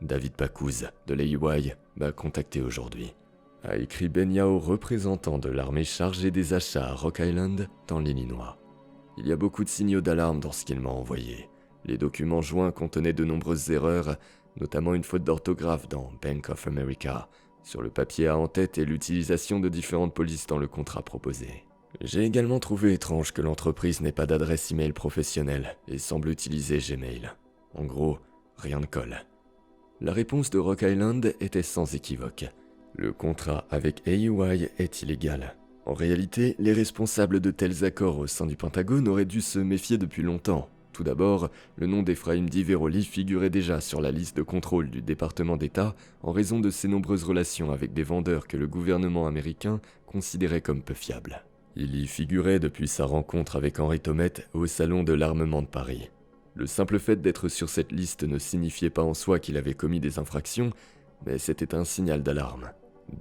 David Pacouz, de l'AEY, m'a contacté aujourd'hui. A écrit Benya au représentant de l'armée chargée des achats à Rock Island, dans l'Illinois. Il y a beaucoup de signaux d'alarme dans ce qu'il m'a envoyé. Les documents joints contenaient de nombreuses erreurs, notamment une faute d'orthographe dans Bank of America, sur le papier à en-tête et l'utilisation de différentes polices dans le contrat proposé. J'ai également trouvé étrange que l'entreprise n'ait pas d'adresse email professionnelle et semble utiliser Gmail. En gros, rien ne colle. La réponse de Rock Island était sans équivoque. Le contrat avec AEY est illégal. En réalité, les responsables de tels accords au sein du Pentagone auraient dû se méfier depuis longtemps. Tout d'abord, le nom d'Ephraim Diveroli figurait déjà sur la liste de contrôle du département d'État en raison de ses nombreuses relations avec des vendeurs que le gouvernement américain considérait comme peu fiables. Il y figurait depuis sa rencontre avec Henri Tomet au Salon de l'Armement de Paris. Le simple fait d'être sur cette liste ne signifiait pas en soi qu'il avait commis des infractions, mais c'était un signal d'alarme.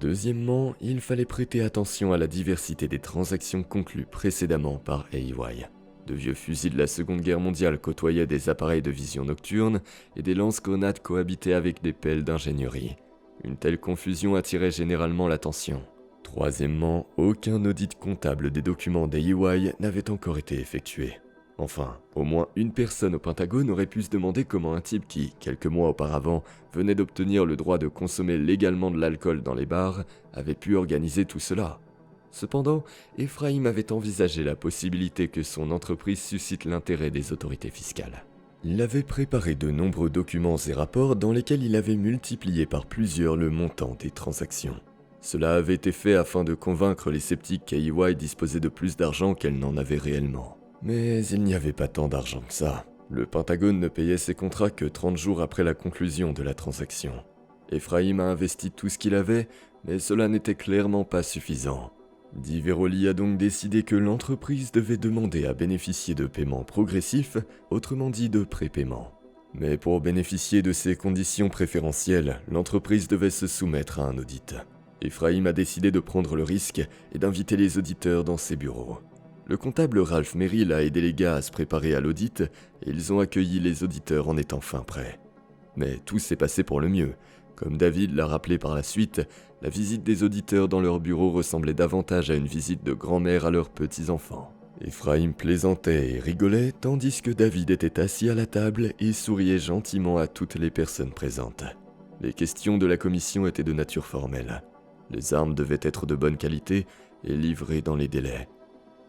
Deuxièmement, il fallait prêter attention à la diversité des transactions conclues précédemment par AEY. De vieux fusils de la Seconde Guerre mondiale côtoyaient des appareils de vision nocturne et des lance-grenades cohabitaient avec des pelles d'ingénierie. Une telle confusion attirait généralement l'attention. Troisièmement, aucun audit comptable des documents d'AEY n'avait encore été effectué. Enfin, au moins une personne au Pentagone aurait pu se demander comment un type qui, quelques mois auparavant, venait d'obtenir le droit de consommer légalement de l'alcool dans les bars, avait pu organiser tout cela. Cependant, Ephraim avait envisagé la possibilité que son entreprise suscite l'intérêt des autorités fiscales. Il avait préparé de nombreux documents et rapports dans lesquels il avait multiplié par plusieurs le montant des transactions. Cela avait été fait afin de convaincre les sceptiques qu'AEY disposait de plus d'argent qu'elle n'en avait réellement. Mais il n'y avait pas tant d'argent que ça. Le Pentagone ne payait ses contrats que 30 jours après la conclusion de la transaction. Ephraim a investi tout ce qu'il avait, mais cela n'était clairement pas suffisant. Diveroli a donc décidé que l'entreprise devait demander à bénéficier de paiements progressifs, autrement dit de prépaiement. Mais pour bénéficier de ces conditions préférentielles, l'entreprise devait se soumettre à un audit. Ephraim a décidé de prendre le risque et d'inviter les auditeurs dans ses bureaux. Le comptable Ralph Merrill a aidé les gars à se préparer à l'audit et ils ont accueilli les auditeurs en étant fin prêts. Mais tout s'est passé pour le mieux. Comme David l'a rappelé par la suite, la visite des auditeurs dans leur bureau ressemblait davantage à une visite de grand-mère à leurs petits-enfants. Ephraim plaisantait et rigolait tandis que David était assis à la table et souriait gentiment à toutes les personnes présentes. Les questions de la commission étaient de nature formelle. Les armes devaient être de bonne qualité et livré dans les délais.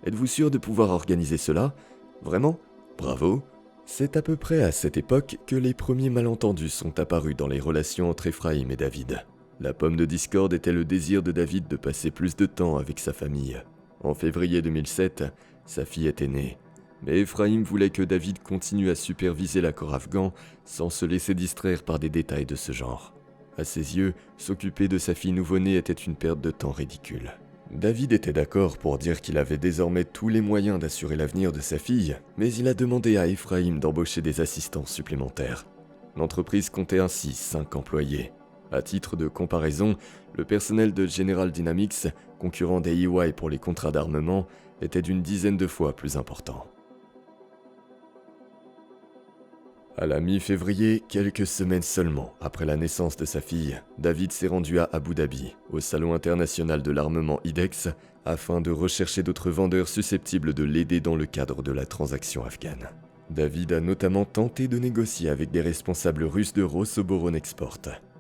Êtes-vous sûr de pouvoir organiser cela? Vraiment? Bravo! C'est à peu près à cette époque que les premiers malentendus sont apparus dans les relations entre Ephraim et David. La pomme de discorde était le désir de David de passer plus de temps avec sa famille. En février 2007, sa fille était née. Mais Ephraim voulait que David continue à superviser l'accord afghan sans se laisser distraire par des détails de ce genre. À ses yeux, s'occuper de sa fille nouveau-née était une perte de temps ridicule. David était d'accord pour dire qu'il avait désormais tous les moyens d'assurer l'avenir de sa fille, mais il a demandé à Ephraim d'embaucher des assistants supplémentaires. L'entreprise comptait ainsi 5 employés. À titre de comparaison, le personnel de General Dynamics, concurrent des EY pour les contrats d'armement, était d'une dizaine de fois plus important. À la mi-février, quelques semaines seulement après la naissance de sa fille, David s'est rendu à Abu Dhabi, au Salon international de l'armement IDEX, afin de rechercher d'autres vendeurs susceptibles de l'aider dans le cadre de la transaction afghane. David a notamment tenté de négocier avec des responsables russes de Rosoboron Export.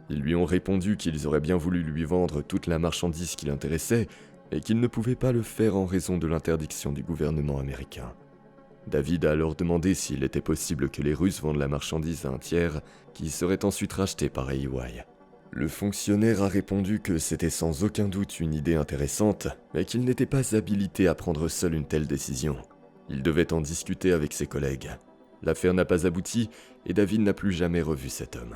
Ils lui ont répondu qu'ils auraient bien voulu lui vendre toute la marchandise qui l'intéressait, mais qu'ils ne pouvaient pas le faire en raison de l'interdiction du gouvernement américain. David a alors demandé s'il était possible que les Russes vendent la marchandise à un tiers qui serait ensuite racheté par EY. Le fonctionnaire a répondu que c'était sans aucun doute une idée intéressante, mais qu'il n'était pas habilité à prendre seul une telle décision. Il devait en discuter avec ses collègues. L'affaire n'a pas abouti et David n'a plus jamais revu cet homme.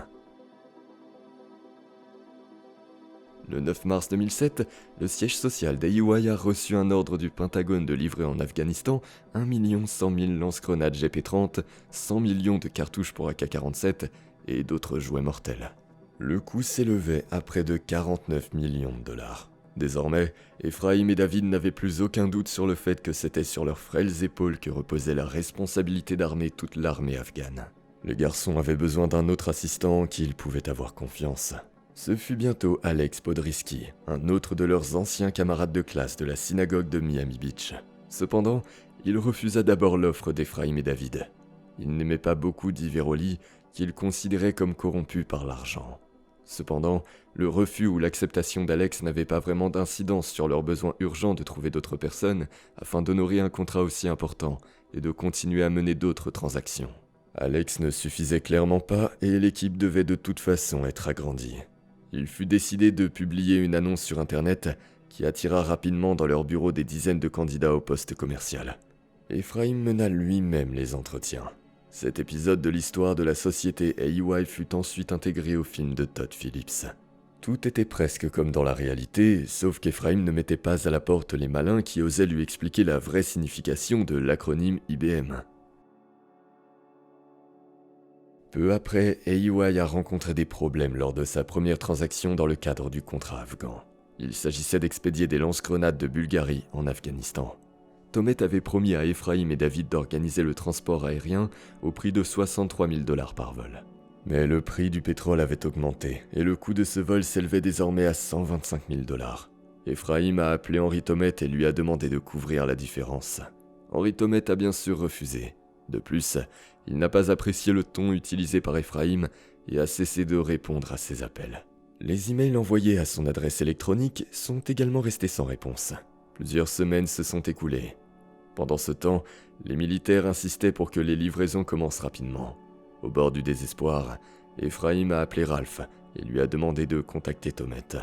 Le 9 mars 2007, le siège social d'EY a reçu un ordre du Pentagone de livrer en Afghanistan 1 100 000 lance-grenades GP30, 100 millions de cartouches pour AK-47 et d'autres jouets mortels. Le coût s'élevait à près de 49 millions de dollars. Désormais, Ephraim et David n'avaient plus aucun doute sur le fait que c'était sur leurs frêles épaules que reposait la responsabilité d'armer toute l'armée afghane. Le garçon avait besoin d'un autre assistant en qui il pouvait avoir confiance. Ce fut bientôt Alex Podrisky, un autre de leurs anciens camarades de classe de la synagogue de Miami Beach. Cependant, il refusa d'abord l'offre d'Ephraim et David. Il n'aimait pas beaucoup Diveroli, qu'il considérait comme corrompu par l'argent. Cependant, le refus ou l'acceptation d'Alex n'avait pas vraiment d'incidence sur leur besoin urgent de trouver d'autres personnes afin d'honorer un contrat aussi important et de continuer à mener d'autres transactions. Alex ne suffisait clairement pas et l'équipe devait de toute façon être agrandie. Il fut décidé de publier une annonce sur Internet qui attira rapidement dans leur bureau des dizaines de candidats au poste commercial. Ephraim mena lui-même les entretiens. Cet épisode de l'histoire de la société EY fut ensuite intégré au film de Todd Phillips. Tout était presque comme dans la réalité, sauf qu'Ephraim ne mettait pas à la porte les malins qui osaient lui expliquer la vraie signification de l'acronyme IBM. Peu après, EY a rencontré des problèmes lors de sa première transaction dans le cadre du contrat afghan. Il s'agissait d'expédier des lance-grenades de Bulgarie en Afghanistan. Tomet avait promis à Ephraim et David d'organiser le transport aérien au prix de 63 000 $ par vol. Mais le prix du pétrole avait augmenté et le coût de ce vol s'élevait désormais à 125 000 $. Ephraim a appelé Henry Tomet et lui a demandé de couvrir la différence. Henry Tomet a bien sûr refusé. De plus, il n'a pas apprécié le ton utilisé par Ephraim et a cessé de répondre à ses appels. Les emails envoyés à son adresse électronique sont également restés sans réponse. Plusieurs semaines se sont écoulées. Pendant ce temps, les militaires insistaient pour que les livraisons commencent rapidement. Au bord du désespoir, Ephraim a appelé Ralph et lui a demandé de contacter Tomet.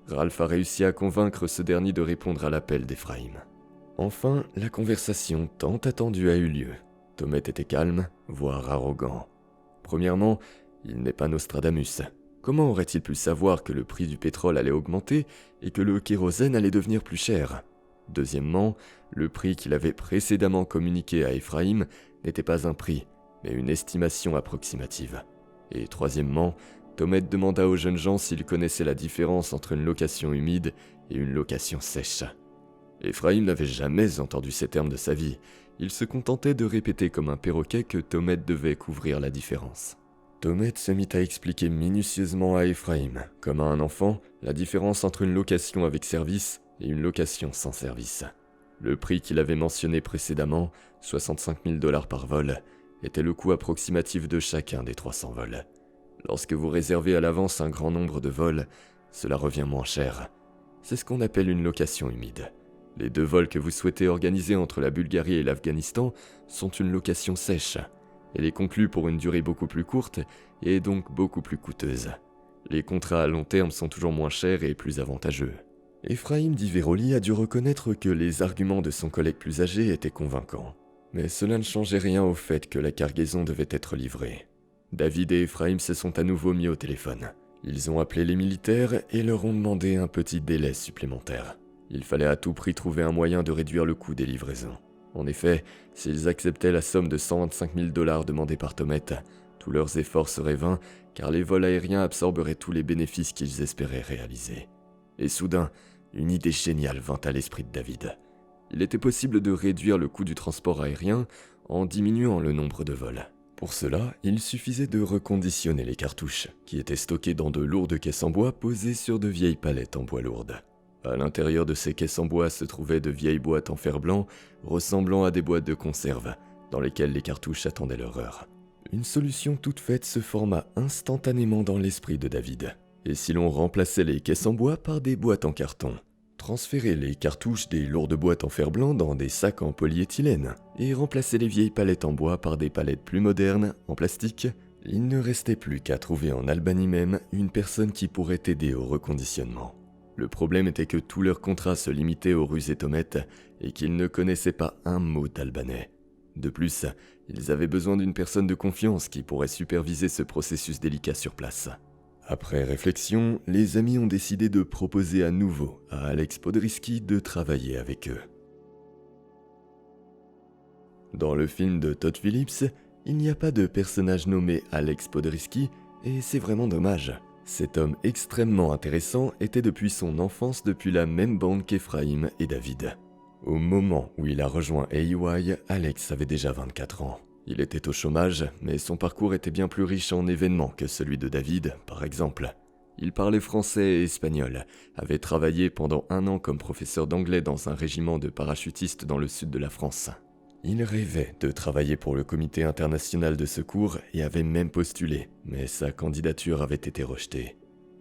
Ralph a réussi à convaincre ce dernier de répondre à l'appel d'Ephraim. Enfin, la conversation tant attendue a eu lieu. Tomet était calme, voire arrogant. Premièrement, il n'est pas Nostradamus. Comment aurait-il pu savoir que le prix du pétrole allait augmenter et que le kérosène allait devenir plus cher? Deuxièmement, le prix qu'il avait précédemment communiqué à Ephraim n'était pas un prix, mais une estimation approximative. Et troisièmement, Tomet demanda aux jeunes gens s'ils connaissaient la différence entre une location humide et une location sèche. Ephraim n'avait jamais entendu ces termes de sa vie. Il se contentait de répéter comme un perroquet que Tomet devait couvrir la différence. Tomet se mit à expliquer minutieusement à Ephraim, comme à un enfant, la différence entre une location avec service et une location sans service. Le prix qu'il avait mentionné précédemment, 65 000 $ par vol, était le coût approximatif de chacun des 300 vols. Lorsque vous réservez à l'avance un grand nombre de vols, cela revient moins cher. C'est ce qu'on appelle une location humide. Les 2 vols que vous souhaitez organiser entre la Bulgarie et l'Afghanistan sont une location sèche. Elle est conclue pour une durée beaucoup plus courte et est donc beaucoup plus coûteuse. Les contrats à long terme sont toujours moins chers et plus avantageux. Ephraim Diveroli a dû reconnaître que les arguments de son collègue plus âgé étaient convaincants. Mais cela ne changeait rien au fait que la cargaison devait être livrée. David et Ephraim se sont à nouveau mis au téléphone. Ils ont appelé les militaires et leur ont demandé un petit délai supplémentaire. Il fallait à tout prix trouver un moyen de réduire le coût des livraisons. En effet, s'ils acceptaient la somme de 125 000 $ demandée par Tomet, tous leurs efforts seraient vains car les vols aériens absorberaient tous les bénéfices qu'ils espéraient réaliser. Et soudain, une idée géniale vint à l'esprit de David. Il était possible de réduire le coût du transport aérien en diminuant le nombre de vols. Pour cela, il suffisait de reconditionner les cartouches, qui étaient stockées dans de lourdes caisses en bois posées sur de vieilles palettes en bois lourdes. À l'intérieur de ces caisses en bois se trouvaient de vieilles boîtes en fer blanc, ressemblant à des boîtes de conserve, dans lesquelles les cartouches attendaient leur heure. Une solution toute faite se forma instantanément dans l'esprit de David. Et si l'on remplaçait les caisses en bois par des boîtes en carton? Transférer les cartouches des lourdes boîtes en fer blanc dans des sacs en polyéthylène et remplacer les vieilles palettes en bois par des palettes plus modernes, en plastique, il ne restait plus qu'à trouver en Albanie même une personne qui pourrait aider au reconditionnement. Le problème était que tous leurs contrats se limitaient aux Russes et Tomet et qu'ils ne connaissaient pas un mot d'albanais. De plus, ils avaient besoin d'une personne de confiance qui pourrait superviser ce processus délicat sur place. Après réflexion, les amis ont décidé de proposer à nouveau à Alex Podriski de travailler avec eux. Dans le film de Todd Phillips, il n'y a pas de personnage nommé Alex Podriski et c'est vraiment dommage. Cet homme extrêmement intéressant était depuis son enfance depuis la même bande qu'Ephraim et David. Au moment où il a rejoint AEY, Alex avait déjà 24 ans. Il était au chômage, mais son parcours était bien plus riche en événements que celui de David, par exemple. Il parlait français et espagnol, avait travaillé pendant 1 an comme professeur d'anglais dans un régiment de parachutistes dans le sud de la France. Il rêvait de travailler pour le comité international de secours et avait même postulé, mais sa candidature avait été rejetée.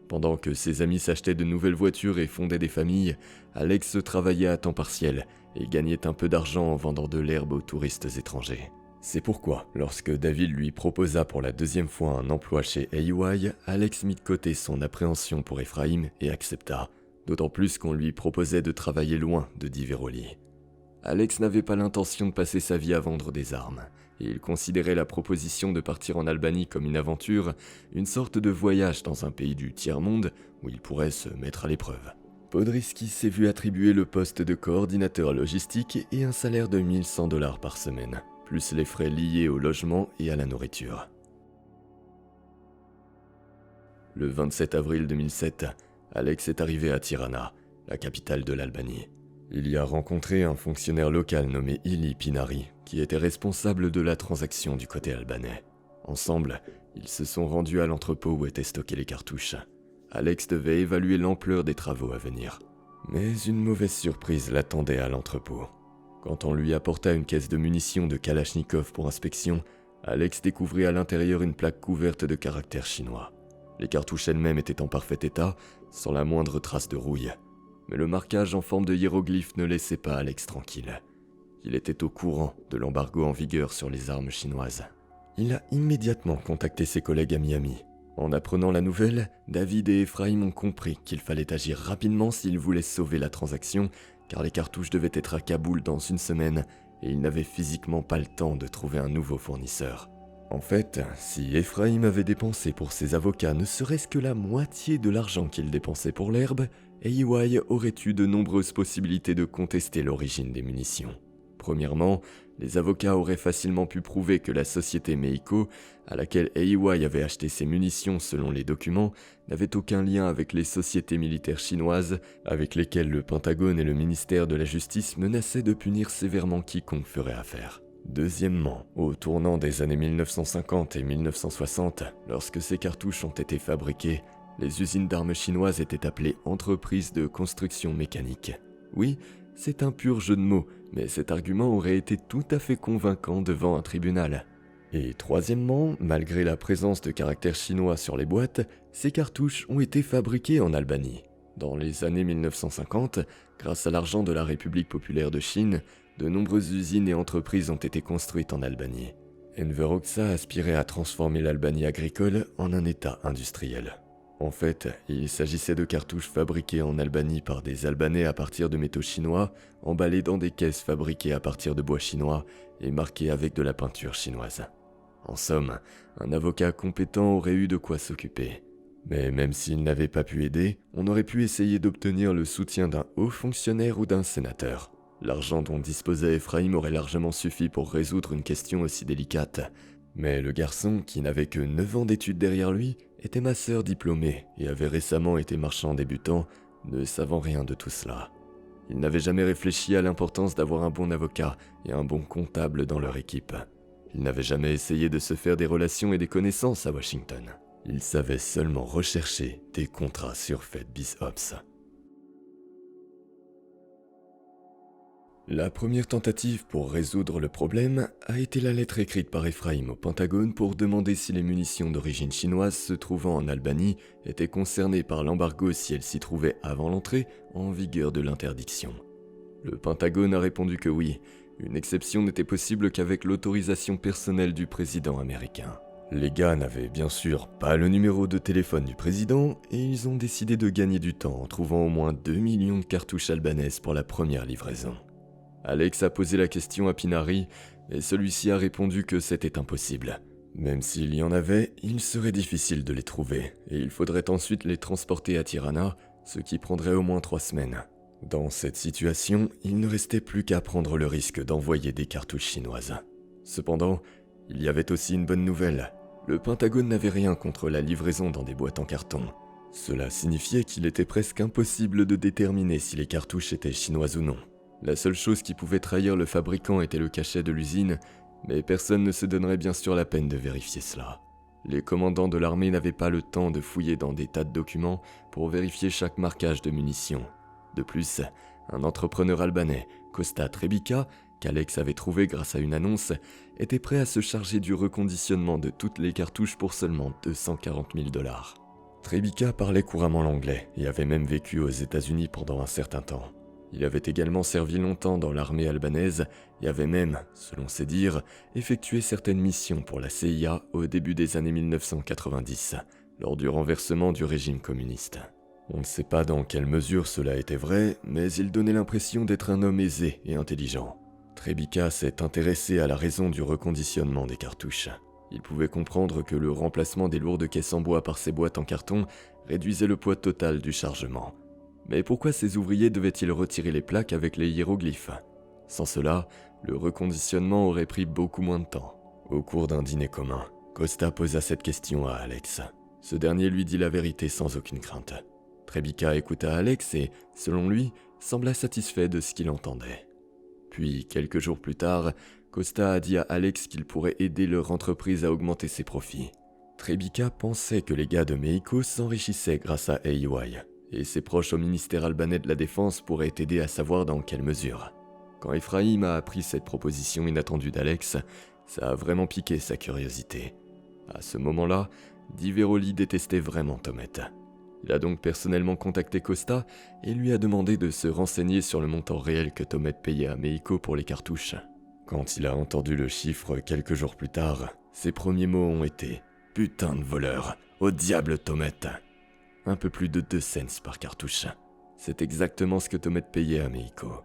Pendant que ses amis s'achetaient de nouvelles voitures et fondaient des familles, Alex travaillait à temps partiel et gagnait un peu d'argent en vendant de l'herbe aux touristes étrangers. C'est pourquoi, lorsque David lui proposa pour la 2e fois un emploi chez AEY, Alex mit de côté son appréhension pour Ephraim et accepta, d'autant plus qu'on lui proposait de travailler loin de Diveroli. Alex n'avait pas l'intention de passer sa vie à vendre des armes, et il considérait la proposition de partir en Albanie comme une aventure, une sorte de voyage dans un pays du tiers-monde où il pourrait se mettre à l'épreuve. Podriski s'est vu attribuer le poste de coordinateur logistique et un salaire de 1 100 $ par semaine, plus les frais liés au logement et à la nourriture. Le 27 avril 2007, Alex est arrivé à Tirana, la capitale de l'Albanie. Il y a rencontré un fonctionnaire local nommé Ili Pinari, qui était responsable de la transaction du côté albanais. Ensemble, ils se sont rendus à l'entrepôt où étaient stockées les cartouches. Alex devait évaluer l'ampleur des travaux à venir. Mais une mauvaise surprise l'attendait à l'entrepôt. Quand on lui apporta une caisse de munitions de Kalachnikov pour inspection, Alex découvrit à l'intérieur une plaque couverte de caractères chinois. Les cartouches elles-mêmes étaient en parfait état, sans la moindre trace de rouille. Mais le marquage en forme de hiéroglyphe ne laissait pas Alex tranquille. Il était au courant de l'embargo en vigueur sur les armes chinoises. Il a immédiatement contacté ses collègues à Miami. En apprenant la nouvelle, David et Ephraim ont compris qu'il fallait agir rapidement s'ils voulaient sauver la transaction, car les cartouches devaient être à Kaboul dans 1 semaine et ils n'avaient physiquement pas le temps de trouver un nouveau fournisseur. En fait, si Ephraim avait dépensé pour ses avocats ne serait-ce que la moitié de l'argent qu'il dépensait pour l'herbe, AEY aurait eu de nombreuses possibilités de contester l'origine des munitions. Premièrement, les avocats auraient facilement pu prouver que la société Meiko, à laquelle AEY avait acheté ses munitions selon les documents, n'avait aucun lien avec les sociétés militaires chinoises avec lesquelles le Pentagone et le ministère de la Justice menaçaient de punir sévèrement quiconque ferait affaire. Deuxièmement, au tournant des années 1950 et 1960, lorsque ces cartouches ont été fabriquées, les usines d'armes chinoises étaient appelées entreprises de construction mécanique. Oui, c'est un pur jeu de mots, mais cet argument aurait été tout à fait convaincant devant un tribunal. Et troisièmement, malgré la présence de caractères chinois sur les boîtes, ces cartouches ont été fabriquées en Albanie. Dans les années 1950, grâce à l'argent de la République populaire de Chine, de nombreuses usines et entreprises ont été construites en Albanie. Enver Hoxha aspirait à transformer l'Albanie agricole en un État industriel. En fait, il s'agissait de cartouches fabriquées en Albanie par des Albanais à partir de métaux chinois, emballés dans des caisses fabriquées à partir de bois chinois et marquées avec de la peinture chinoise. En somme, un avocat compétent aurait eu de quoi s'occuper. Mais même s'il n'avait pas pu aider, on aurait pu essayer d'obtenir le soutien d'un haut fonctionnaire ou d'un sénateur. L'argent dont disposait Ephraim aurait largement suffi pour résoudre une question aussi délicate. Mais le garçon, qui n'avait que 9 ans d'études derrière lui, était masseur diplômé et avait récemment été marchand débutant, ne savant rien de tout cela. Il n'avait jamais réfléchi à l'importance d'avoir un bon avocat et un bon comptable dans leur équipe. Il n'avait jamais essayé de se faire des relations et des connaissances à Washington. Il savait seulement rechercher des contrats surfaits bis ops. La première tentative pour résoudre le problème a été la lettre écrite par Ephraim au Pentagone pour demander si les munitions d'origine chinoise se trouvant en Albanie étaient concernées par l'embargo si elles s'y trouvaient avant l'entrée en vigueur de l'interdiction. Le Pentagone a répondu que oui, une exception n'était possible qu'avec l'autorisation personnelle du président américain. Les gars n'avaient bien sûr pas le numéro de téléphone du président et ils ont décidé de gagner du temps en trouvant au moins 2 millions de cartouches albanaises pour la première livraison. Alex a posé la question à Pinari, et celui-ci a répondu que c'était impossible. Même s'il y en avait, il serait difficile de les trouver, et il faudrait ensuite les transporter à Tirana, ce qui prendrait au moins 3 semaines. Dans cette situation, il ne restait plus qu'à prendre le risque d'envoyer des cartouches chinoises. Cependant, il y avait aussi une bonne nouvelle. Le Pentagone n'avait rien contre la livraison dans des boîtes en carton. Cela signifiait qu'il était presque impossible de déterminer si les cartouches étaient chinoises ou non. La seule chose qui pouvait trahir le fabricant était le cachet de l'usine, mais personne ne se donnerait bien sûr la peine de vérifier cela. Les commandants de l'armée n'avaient pas le temps de fouiller dans des tas de documents pour vérifier chaque marquage de munitions. De plus, un entrepreneur albanais, Costa Trebica, qu'Alex avait trouvé grâce à une annonce, était prêt à se charger du reconditionnement de toutes les cartouches pour seulement 240 000 $. Trebica parlait couramment l'anglais et avait même vécu aux États-Unis pendant un certain temps. Il avait également servi longtemps dans l'armée albanaise et avait même, selon ses dires, effectué certaines missions pour la CIA au début des années 1990, lors du renversement du régime communiste. On ne sait pas dans quelle mesure cela était vrai, mais il donnait l'impression d'être un homme aisé et intelligent. Trebica s'est intéressé à la raison du reconditionnement des cartouches. Il pouvait comprendre que le remplacement des lourdes caisses en bois par ces boîtes en carton réduisait le poids total du chargement. Mais pourquoi ces ouvriers devaient-ils retirer les plaques avec les hiéroglyphes? Sans cela, le reconditionnement aurait pris beaucoup moins de temps. Au cours d'un dîner commun, Costa posa cette question à Alex. Ce dernier lui dit la vérité sans aucune crainte. Trebica écouta Alex et, selon lui, sembla satisfait de ce qu'il entendait. Puis, quelques jours plus tard, Costa a dit à Alex qu'il pourrait aider leur entreprise à augmenter ses profits. Trebica pensait que les gars de Meiko s'enrichissaient grâce à AEY. Et ses proches au ministère albanais de la Défense pourraient aider à savoir dans quelle mesure. Quand Ephraim a appris cette proposition inattendue d'Alex, ça a vraiment piqué sa curiosité. À ce moment-là, Diveroli détestait vraiment Tomet. Il a donc personnellement contacté Costa et lui a demandé de se renseigner sur le montant réel que Tomet payait à Meiko pour les cartouches. Quand il a entendu le chiffre quelques jours plus tard, ses premiers mots ont été « Putain de voleur, au diable Tomet !» Un peu plus de 2 cents par cartouche. C'est exactement ce que Tomet payait à Meiko.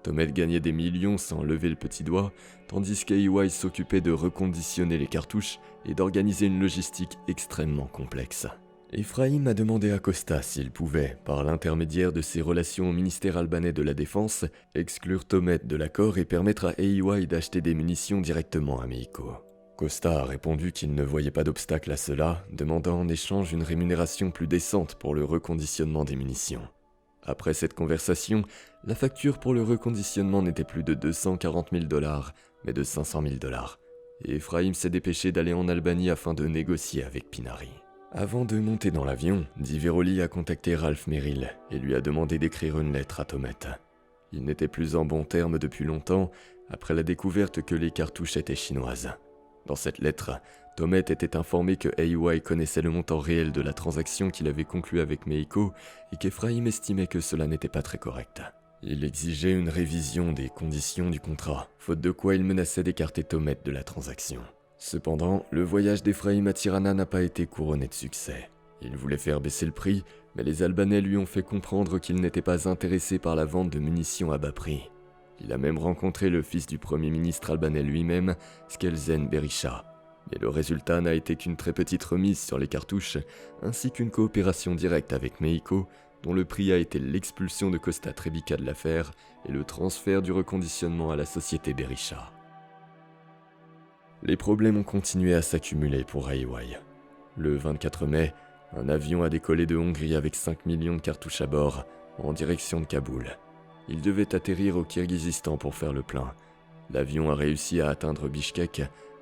Tomet gagnait des millions sans lever le petit doigt, tandis qu'AEY s'occupait de reconditionner les cartouches et d'organiser une logistique extrêmement complexe. Ephraim a demandé à Costa s'il pouvait, par l'intermédiaire de ses relations au ministère albanais de la Défense, exclure Tomet de l'accord et permettre à AEY d'acheter des munitions directement à Meiko. Costa a répondu qu'il ne voyait pas d'obstacle à cela, demandant en échange une rémunération plus décente pour le reconditionnement des munitions. Après cette conversation, la facture pour le reconditionnement n'était plus de 240 000 $, mais de 500 000 $. Et Ephraim s'est dépêché d'aller en Albanie afin de négocier avec Pinari. Avant de monter dans l'avion, Diveroli a contacté Ralph Merrill et lui a demandé d'écrire une lettre à Tomet. Ils n'étaient plus en bons termes depuis longtemps, après la découverte que les cartouches étaient chinoises. Dans cette lettre, Tomet était informé que AY connaissait le montant réel de la transaction qu'il avait conclue avec Meiko et qu'Ephraim estimait que cela n'était pas très correct. Il exigeait une révision des conditions du contrat, faute de quoi il menaçait d'écarter Tomet de la transaction. Cependant, le voyage d'Ephraim à Tirana n'a pas été couronné de succès. Il voulait faire baisser le prix, mais les Albanais lui ont fait comprendre qu'il n'était pas intéressé par la vente de munitions à bas prix. Il a même rencontré le fils du premier ministre albanais lui-même, Skelzen Berisha. Mais le résultat n'a été qu'une très petite remise sur les cartouches, ainsi qu'une coopération directe avec Meiko, dont le prix a été l'expulsion de Costa Trebica de l'affaire et le transfert du reconditionnement à la société Berisha. Les problèmes ont continué à s'accumuler pour AY. Le 24 mai, un avion a décollé de Hongrie avec 5 millions de cartouches à bord, en direction de Kaboul. Il devait atterrir au Kirghizistan pour faire le plein. L'avion a réussi à atteindre Bishkek,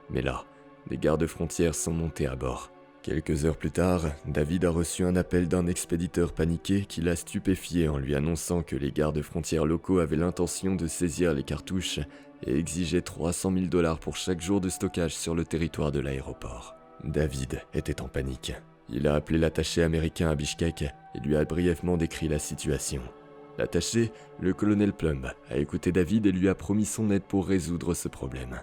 mais là, des gardes-frontières sont montés à bord. Quelques heures plus tard, David a reçu un appel d'un expéditeur paniqué qui l'a stupéfié en lui annonçant que les gardes-frontières locaux avaient l'intention de saisir les cartouches et exigeaient 300 000 $ pour chaque jour de stockage sur le territoire de l'aéroport. David était en panique. Il a appelé l'attaché américain à Bishkek et lui a brièvement décrit la situation. L'attaché, le colonel Plumb, a écouté David et lui a promis son aide pour résoudre ce problème.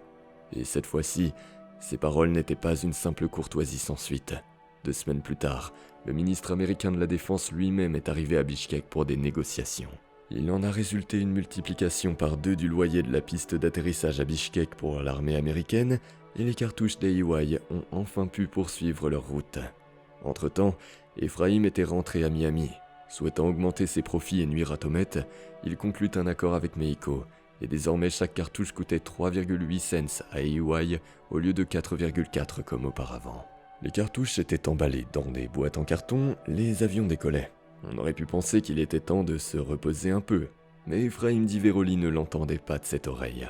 Et cette fois-ci, ses paroles n'étaient pas une simple courtoisie sans suite. 2 semaines plus tard, le ministre américain de la Défense lui-même est arrivé à Bishkek pour des négociations. Il en a résulté une multiplication par 2 du loyer de la piste d'atterrissage à Bishkek pour l'armée américaine, et les cartouches d'AY ont enfin pu poursuivre leur route. Entre-temps, Ephraim était rentré à Miami. Souhaitant augmenter ses profits et nuire à Tomet, il conclut un accord avec Meiko, et désormais chaque cartouche coûtait 3,8 cents à AY au lieu de 4,4 comme auparavant. Les cartouches étaient emballées dans des boîtes en carton, les avions décollaient. On aurait pu penser qu'il était temps de se reposer un peu, mais Ephraim Diveroli ne l'entendait pas de cette oreille.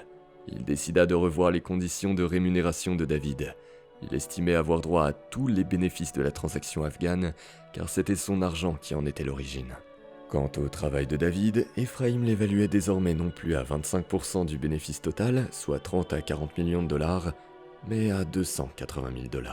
Il décida de revoir les conditions de rémunération de David. Il estimait avoir droit à tous les bénéfices de la transaction afghane, car c'était son argent qui en était l'origine. Quant au travail de David, Ephraim l'évaluait désormais non plus à 25% du bénéfice total, soit 30 à 40 millions de $, mais à 280 000 $.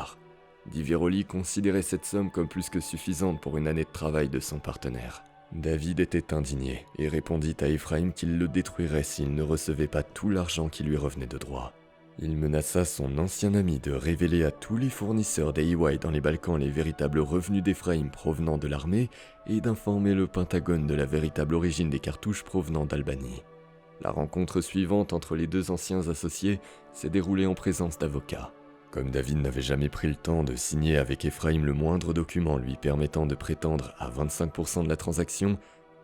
Diveroli considérait cette somme comme plus que suffisante pour une année de travail de son partenaire. David était indigné et répondit à Ephraim qu'il le détruirait s'il ne recevait pas tout l'argent qui lui revenait de droit. Il menaça son ancien ami de révéler à tous les fournisseurs d'AY dans les Balkans les véritables revenus d'Ephraim provenant de l'armée et d'informer le Pentagone de la véritable origine des cartouches provenant d'Albanie. La rencontre suivante entre les 2 anciens associés s'est déroulée en présence d'avocats. Comme David n'avait jamais pris le temps de signer avec Ephraim le moindre document lui permettant de prétendre à 25% de la transaction,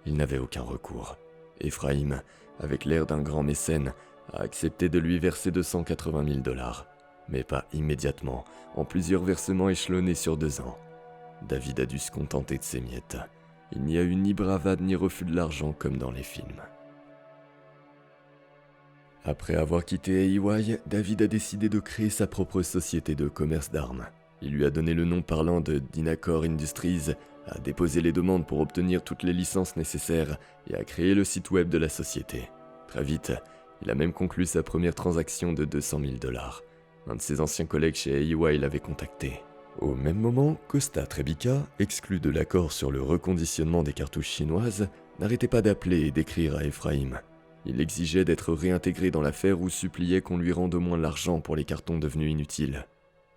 il n'avait aucun recours. Ephraim, avec l'air d'un grand mécène, a accepté de lui verser 280 000 $, mais pas immédiatement, en plusieurs versements échelonnés sur 2 ans. David a dû se contenter de ses miettes. Il n'y a eu ni bravade ni refus de l'argent comme dans les films. Après avoir quitté AY, David a décidé de créer sa propre société de commerce d'armes. Il lui a donné le nom parlant de Dynacor Industries, a déposé les demandes pour obtenir toutes les licences nécessaires et a créé le site web de la société. Très vite, il a même conclu sa première transaction de 200 000 $. Un de ses anciens collègues chez AY l'avait contacté. Au même moment, Costa Trebica, exclu de l'accord sur le reconditionnement des cartouches chinoises, n'arrêtait pas d'appeler et d'écrire à Ephraim. Il exigeait d'être réintégré dans l'affaire ou suppliait qu'on lui rende au moins l'argent pour les cartons devenus inutiles.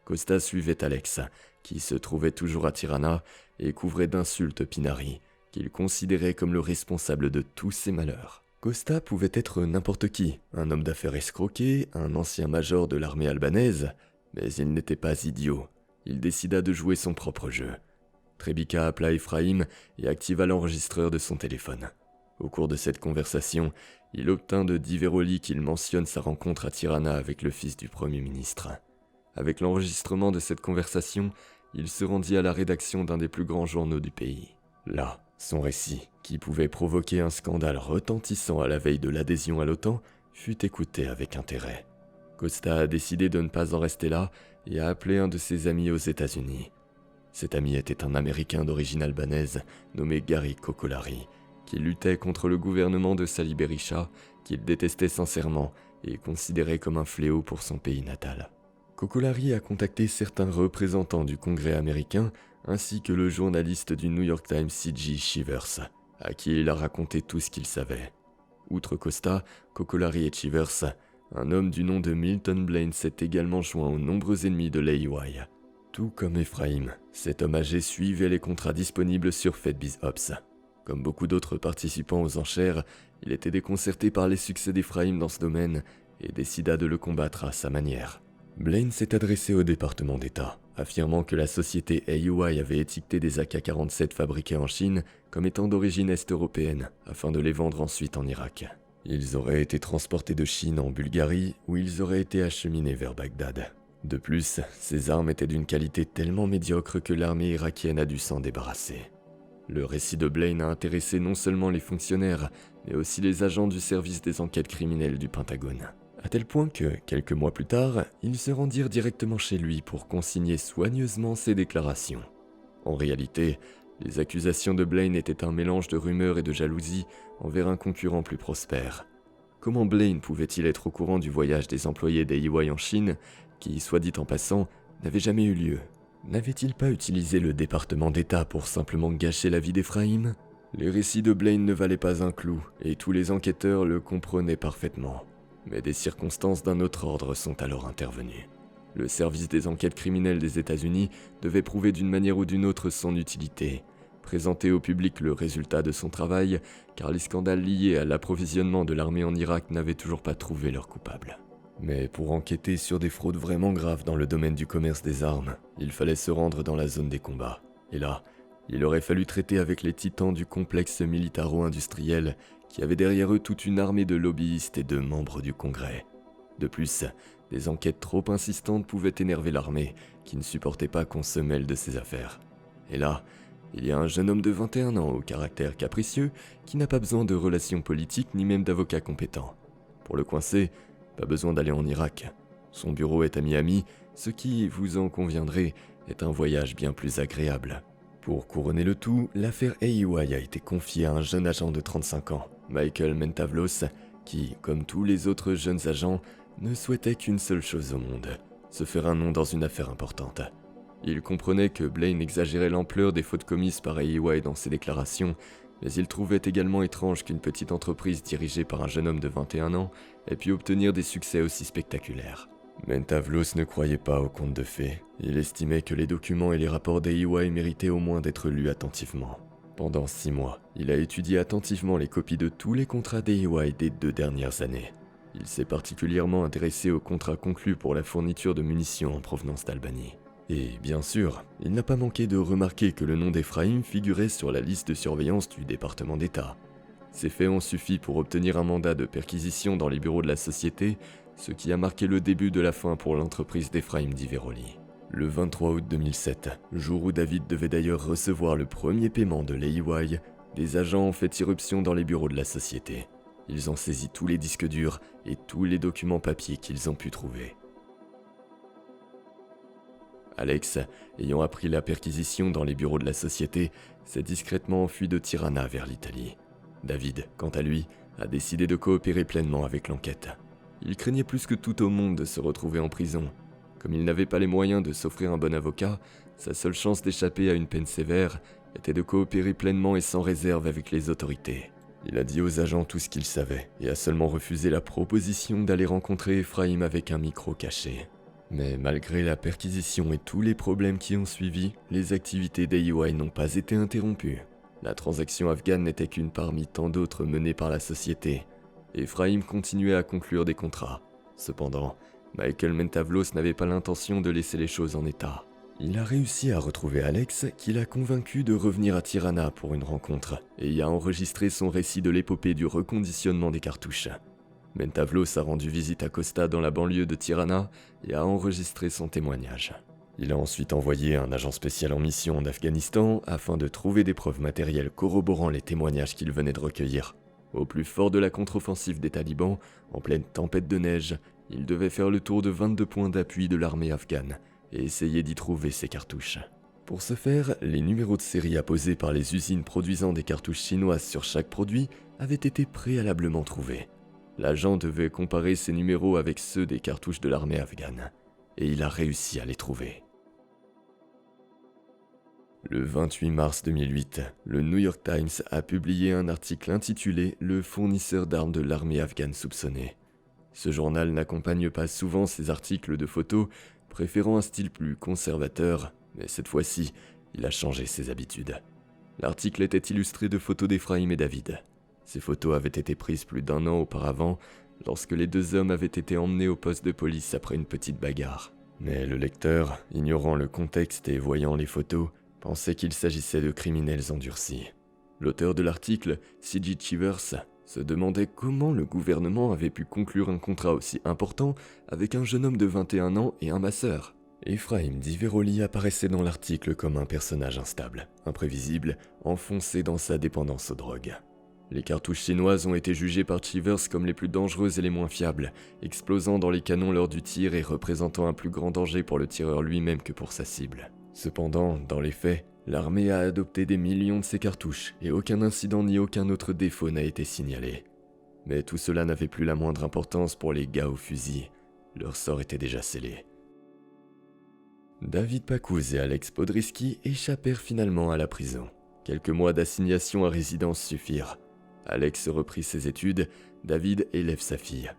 Costa suivait Alex, qui se trouvait toujours à Tirana, et couvrait d'insultes Pinari, qu'il considérait comme le responsable de tous ses malheurs. Costa pouvait être n'importe qui, un homme d'affaires escroqué, un ancien major de l'armée albanaise, mais il n'était pas idiot. Il décida de jouer son propre jeu. Trebica appela Ephraim et activa l'enregistreur de son téléphone. Au cours de cette conversation, il obtint de Diveroli qu'il mentionne sa rencontre à Tirana avec le fils du Premier ministre. Avec l'enregistrement de cette conversation, il se rendit à la rédaction d'un des plus grands journaux du pays. Là, son récit, qui pouvait provoquer un scandale retentissant à la veille de l'adhésion à l'OTAN, fut écouté avec intérêt. Costa a décidé de ne pas en rester là et a appelé un de ses amis aux États-Unis. Cet ami était un Américain d'origine albanaise nommé Gary Kokolari, qui luttait contre le gouvernement de Sali Berisha, qu'il détestait sincèrement et considérait comme un fléau pour son pays natal. Kokolari a contacté certains représentants du Congrès américain ainsi que le journaliste du New York Times C.J. Chivers, à qui il a raconté tout ce qu'il savait. Outre Costa, Kokolari et Chivers, un homme du nom de Milton Blaine s'est également joint aux nombreux ennemis de l'AEY. Tout comme Ephraim, cet homme âgé suivait les contrats disponibles sur FedBiz Ops. Comme beaucoup d'autres participants aux enchères, il était déconcerté par les succès d'Ephraim dans ce domaine et décida de le combattre à sa manière. Blaine s'est adressé au département d'État, affirmant que la société AEY avait étiqueté des AK-47 fabriqués en Chine comme étant d'origine est-européenne, afin de les vendre ensuite en Irak. Ils auraient été transportés de Chine en Bulgarie, où ils auraient été acheminés vers Bagdad. De plus, ces armes étaient d'une qualité tellement médiocre que l'armée irakienne a dû s'en débarrasser. Le récit de Blaine a intéressé non seulement les fonctionnaires, mais aussi les agents du service des enquêtes criminelles du Pentagone. À tel point que, quelques mois plus tard, ils se rendirent directement chez lui pour consigner soigneusement ses déclarations. En réalité, les accusations de Blaine étaient un mélange de rumeurs et de jalousie envers un concurrent plus prospère. Comment Blaine pouvait-il être au courant du voyage des employés d'AEY en Chine, qui, soit dit en passant, n'avait jamais eu lieu? N'avait-il pas utilisé le département d'État pour simplement gâcher la vie d'Ephraim? Les récits de Blaine ne valaient pas un clou, et tous les enquêteurs le comprenaient parfaitement. Mais des circonstances d'un autre ordre sont alors intervenues. Le service des enquêtes criminelles des États-Unis devait prouver d'une manière ou d'une autre son utilité, présenter au public le résultat de son travail, car les scandales liés à l'approvisionnement de l'armée en Irak n'avaient toujours pas trouvé leur coupable. Mais pour enquêter sur des fraudes vraiment graves dans le domaine du commerce des armes, il fallait se rendre dans la zone des combats. Et là, il aurait fallu traiter avec les titans du complexe militaro-industriel qui avait derrière eux toute une armée de lobbyistes et de membres du Congrès. De plus, des enquêtes trop insistantes pouvaient énerver l'armée, qui ne supportait pas qu'on se mêle de ses affaires. Et là, il y a un jeune homme de 21 ans au caractère capricieux qui n'a pas besoin de relations politiques ni même d'avocats compétents. Pour le coincer, pas besoin d'aller en Irak. Son bureau est à Miami, ce qui, vous en conviendrez, est un voyage bien plus agréable. Pour couronner le tout, l'affaire AEY a été confiée à un jeune agent de 35 ans, Michael Mentavlos, qui, comme tous les autres jeunes agents, ne souhaitait qu'une seule chose au monde, se faire un nom dans une affaire importante. Il comprenait que Blaine exagérait l'ampleur des fautes commises par AEY dans ses déclarations, mais il trouvait également étrange qu'une petite entreprise dirigée par un jeune homme de 21 ans ait pu obtenir des succès aussi spectaculaires. Mentavlos ne croyait pas aux contes de fées. Il estimait que les documents et les rapports d'AEY méritaient au moins d'être lus attentivement. Pendant 6 mois, il a étudié attentivement les copies de tous les contrats d'AEY des 2 dernières années. Il s'est particulièrement intéressé aux contrats conclus pour la fourniture de munitions en provenance d'Albanie. Et bien sûr, il n'a pas manqué de remarquer que le nom d'Ephraim figurait sur la liste de surveillance du département d'État. Ces faits ont suffi pour obtenir un mandat de perquisition dans les bureaux de la société, ce qui a marqué le début de la fin pour l'entreprise d'Ephraim Diveroli. Le 23 août 2007, jour où David devait d'ailleurs recevoir le premier paiement de l'AEY, des agents ont fait irruption dans les bureaux de la société. Ils ont saisi tous les disques durs et tous les documents papier qu'ils ont pu trouver. Alex, ayant appris la perquisition dans les bureaux de la société, s'est discrètement enfui de Tirana vers l'Italie. David, quant à lui, a décidé de coopérer pleinement avec l'enquête. Il craignait plus que tout au monde de se retrouver en prison. Comme il n'avait pas les moyens de s'offrir un bon avocat, sa seule chance d'échapper à une peine sévère était de coopérer pleinement et sans réserve avec les autorités. Il a dit aux agents tout ce qu'il savait et a seulement refusé la proposition d'aller rencontrer Ephraim avec un micro caché. Mais malgré la perquisition et tous les problèmes qui ont suivi, les activités d'AEY n'ont pas été interrompues. La transaction afghane n'était qu'une parmi tant d'autres menées par la société. Ephraim continuait à conclure des contrats. Cependant, Michael Mentavlos n'avait pas l'intention de laisser les choses en état. Il a réussi à retrouver Alex, qui l'a convaincu de revenir à Tirana pour une rencontre, et y a enregistré son récit de l'épopée du reconditionnement des cartouches. Mentavlos a rendu visite à Costa dans la banlieue de Tirana et a enregistré son témoignage. Il a ensuite envoyé un agent spécial en mission en Afghanistan afin de trouver des preuves matérielles corroborant les témoignages qu'il venait de recueillir. Au plus fort de la contre-offensive des talibans, en pleine tempête de neige, il devait faire le tour de 22 points d'appui de l'armée afghane et essayer d'y trouver ses cartouches. Pour ce faire, les numéros de série apposés par les usines produisant des cartouches chinoises sur chaque produit avaient été préalablement trouvés. L'agent devait comparer ces numéros avec ceux des cartouches de l'armée afghane. et il a réussi à les trouver. Le 28 mars 2008, le New York Times a publié un article intitulé « Le fournisseur d'armes de l'armée afghane soupçonné ». Ce journal n'accompagne pas souvent ses articles de photos, préférant un style plus conservateur, mais cette fois-ci, il a changé ses habitudes. L'article était illustré de photos d'Ephraim et David. Ces photos avaient été prises plus d'1 an auparavant, lorsque les 2 hommes avaient été emmenés au poste de police après une petite bagarre. Mais le lecteur, ignorant le contexte et voyant les photos, pensait qu'il s'agissait de criminels endurcis. L'auteur de l'article, C.J. Chivers, se demandait comment le gouvernement avait pu conclure un contrat aussi important avec un jeune homme de 21 ans et un masseur. Ephraim Diveroli apparaissait dans l'article comme un personnage instable, imprévisible, enfoncé dans sa dépendance aux drogues. Les cartouches chinoises ont été jugées par Chivers comme les plus dangereuses et les moins fiables, explosant dans les canons lors du tir et représentant un plus grand danger pour le tireur lui-même que pour sa cible. Cependant, dans les faits, l'armée a adopté des millions de ces cartouches et aucun incident ni aucun autre défaut n'a été signalé. Mais tout cela n'avait plus la moindre importance pour les gars au fusil. Leur sort était déjà scellé. David Pakous et Alex Podriski échappèrent finalement à la prison. Quelques mois d'assignation à résidence suffirent. Alex reprit ses études, David élève sa fille.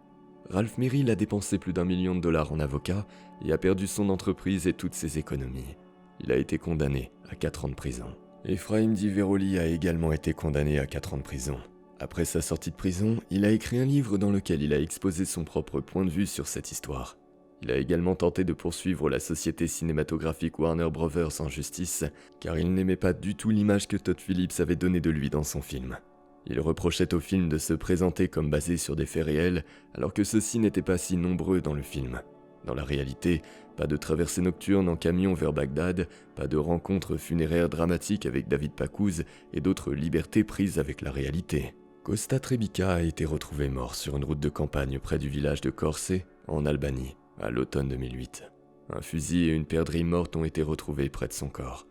Ralph Merrill a dépensé plus d'$1 million en avocats et a perdu son entreprise et toutes ses économies. Il a été condamné à 4 ans de prison. Ephraim Diveroli a également été condamné à 4 ans de prison. Après sa sortie de prison, il a écrit un livre dans lequel il a exposé son propre point de vue sur cette histoire. Il a également tenté de poursuivre la société cinématographique Warner Brothers en justice, car il n'aimait pas du tout l'image que Todd Phillips avait donnée de lui dans son film. Il reprochait au film de se présenter comme basé sur des faits réels, alors que ceux-ci n'étaient pas si nombreux dans le film. Dans la réalité, pas de traversée nocturne en camion vers Bagdad, pas de rencontres funéraires dramatiques avec David Pakous et d'autres libertés prises avec la réalité. Costa Trebica a été retrouvé mort sur une route de campagne près du village de Corse, en Albanie, à l'automne 2008. Un fusil et une perdrix morte ont été retrouvés près de son corps.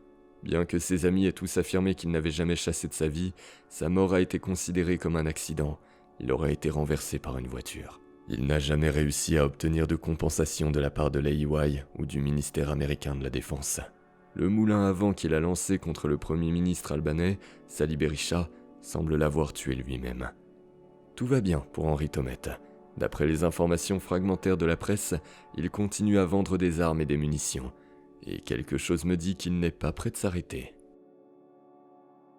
Bien que ses amis aient tous affirmé qu'il n'avait jamais chassé de sa vie, sa mort a été considérée comme un accident. Il aurait été renversé par une voiture. Il n'a jamais réussi à obtenir de compensation de la part de l'AEY ou du ministère américain de la Défense. Le moulin à vent qu'il a lancé contre le premier ministre albanais, Sali Berisha, semble l'avoir tué lui-même. Tout va bien pour Henri Tomette. D'après les informations fragmentaires de la presse, il continue à vendre des armes et des munitions. Et quelque chose me dit qu'il n'est pas prêt de s'arrêter.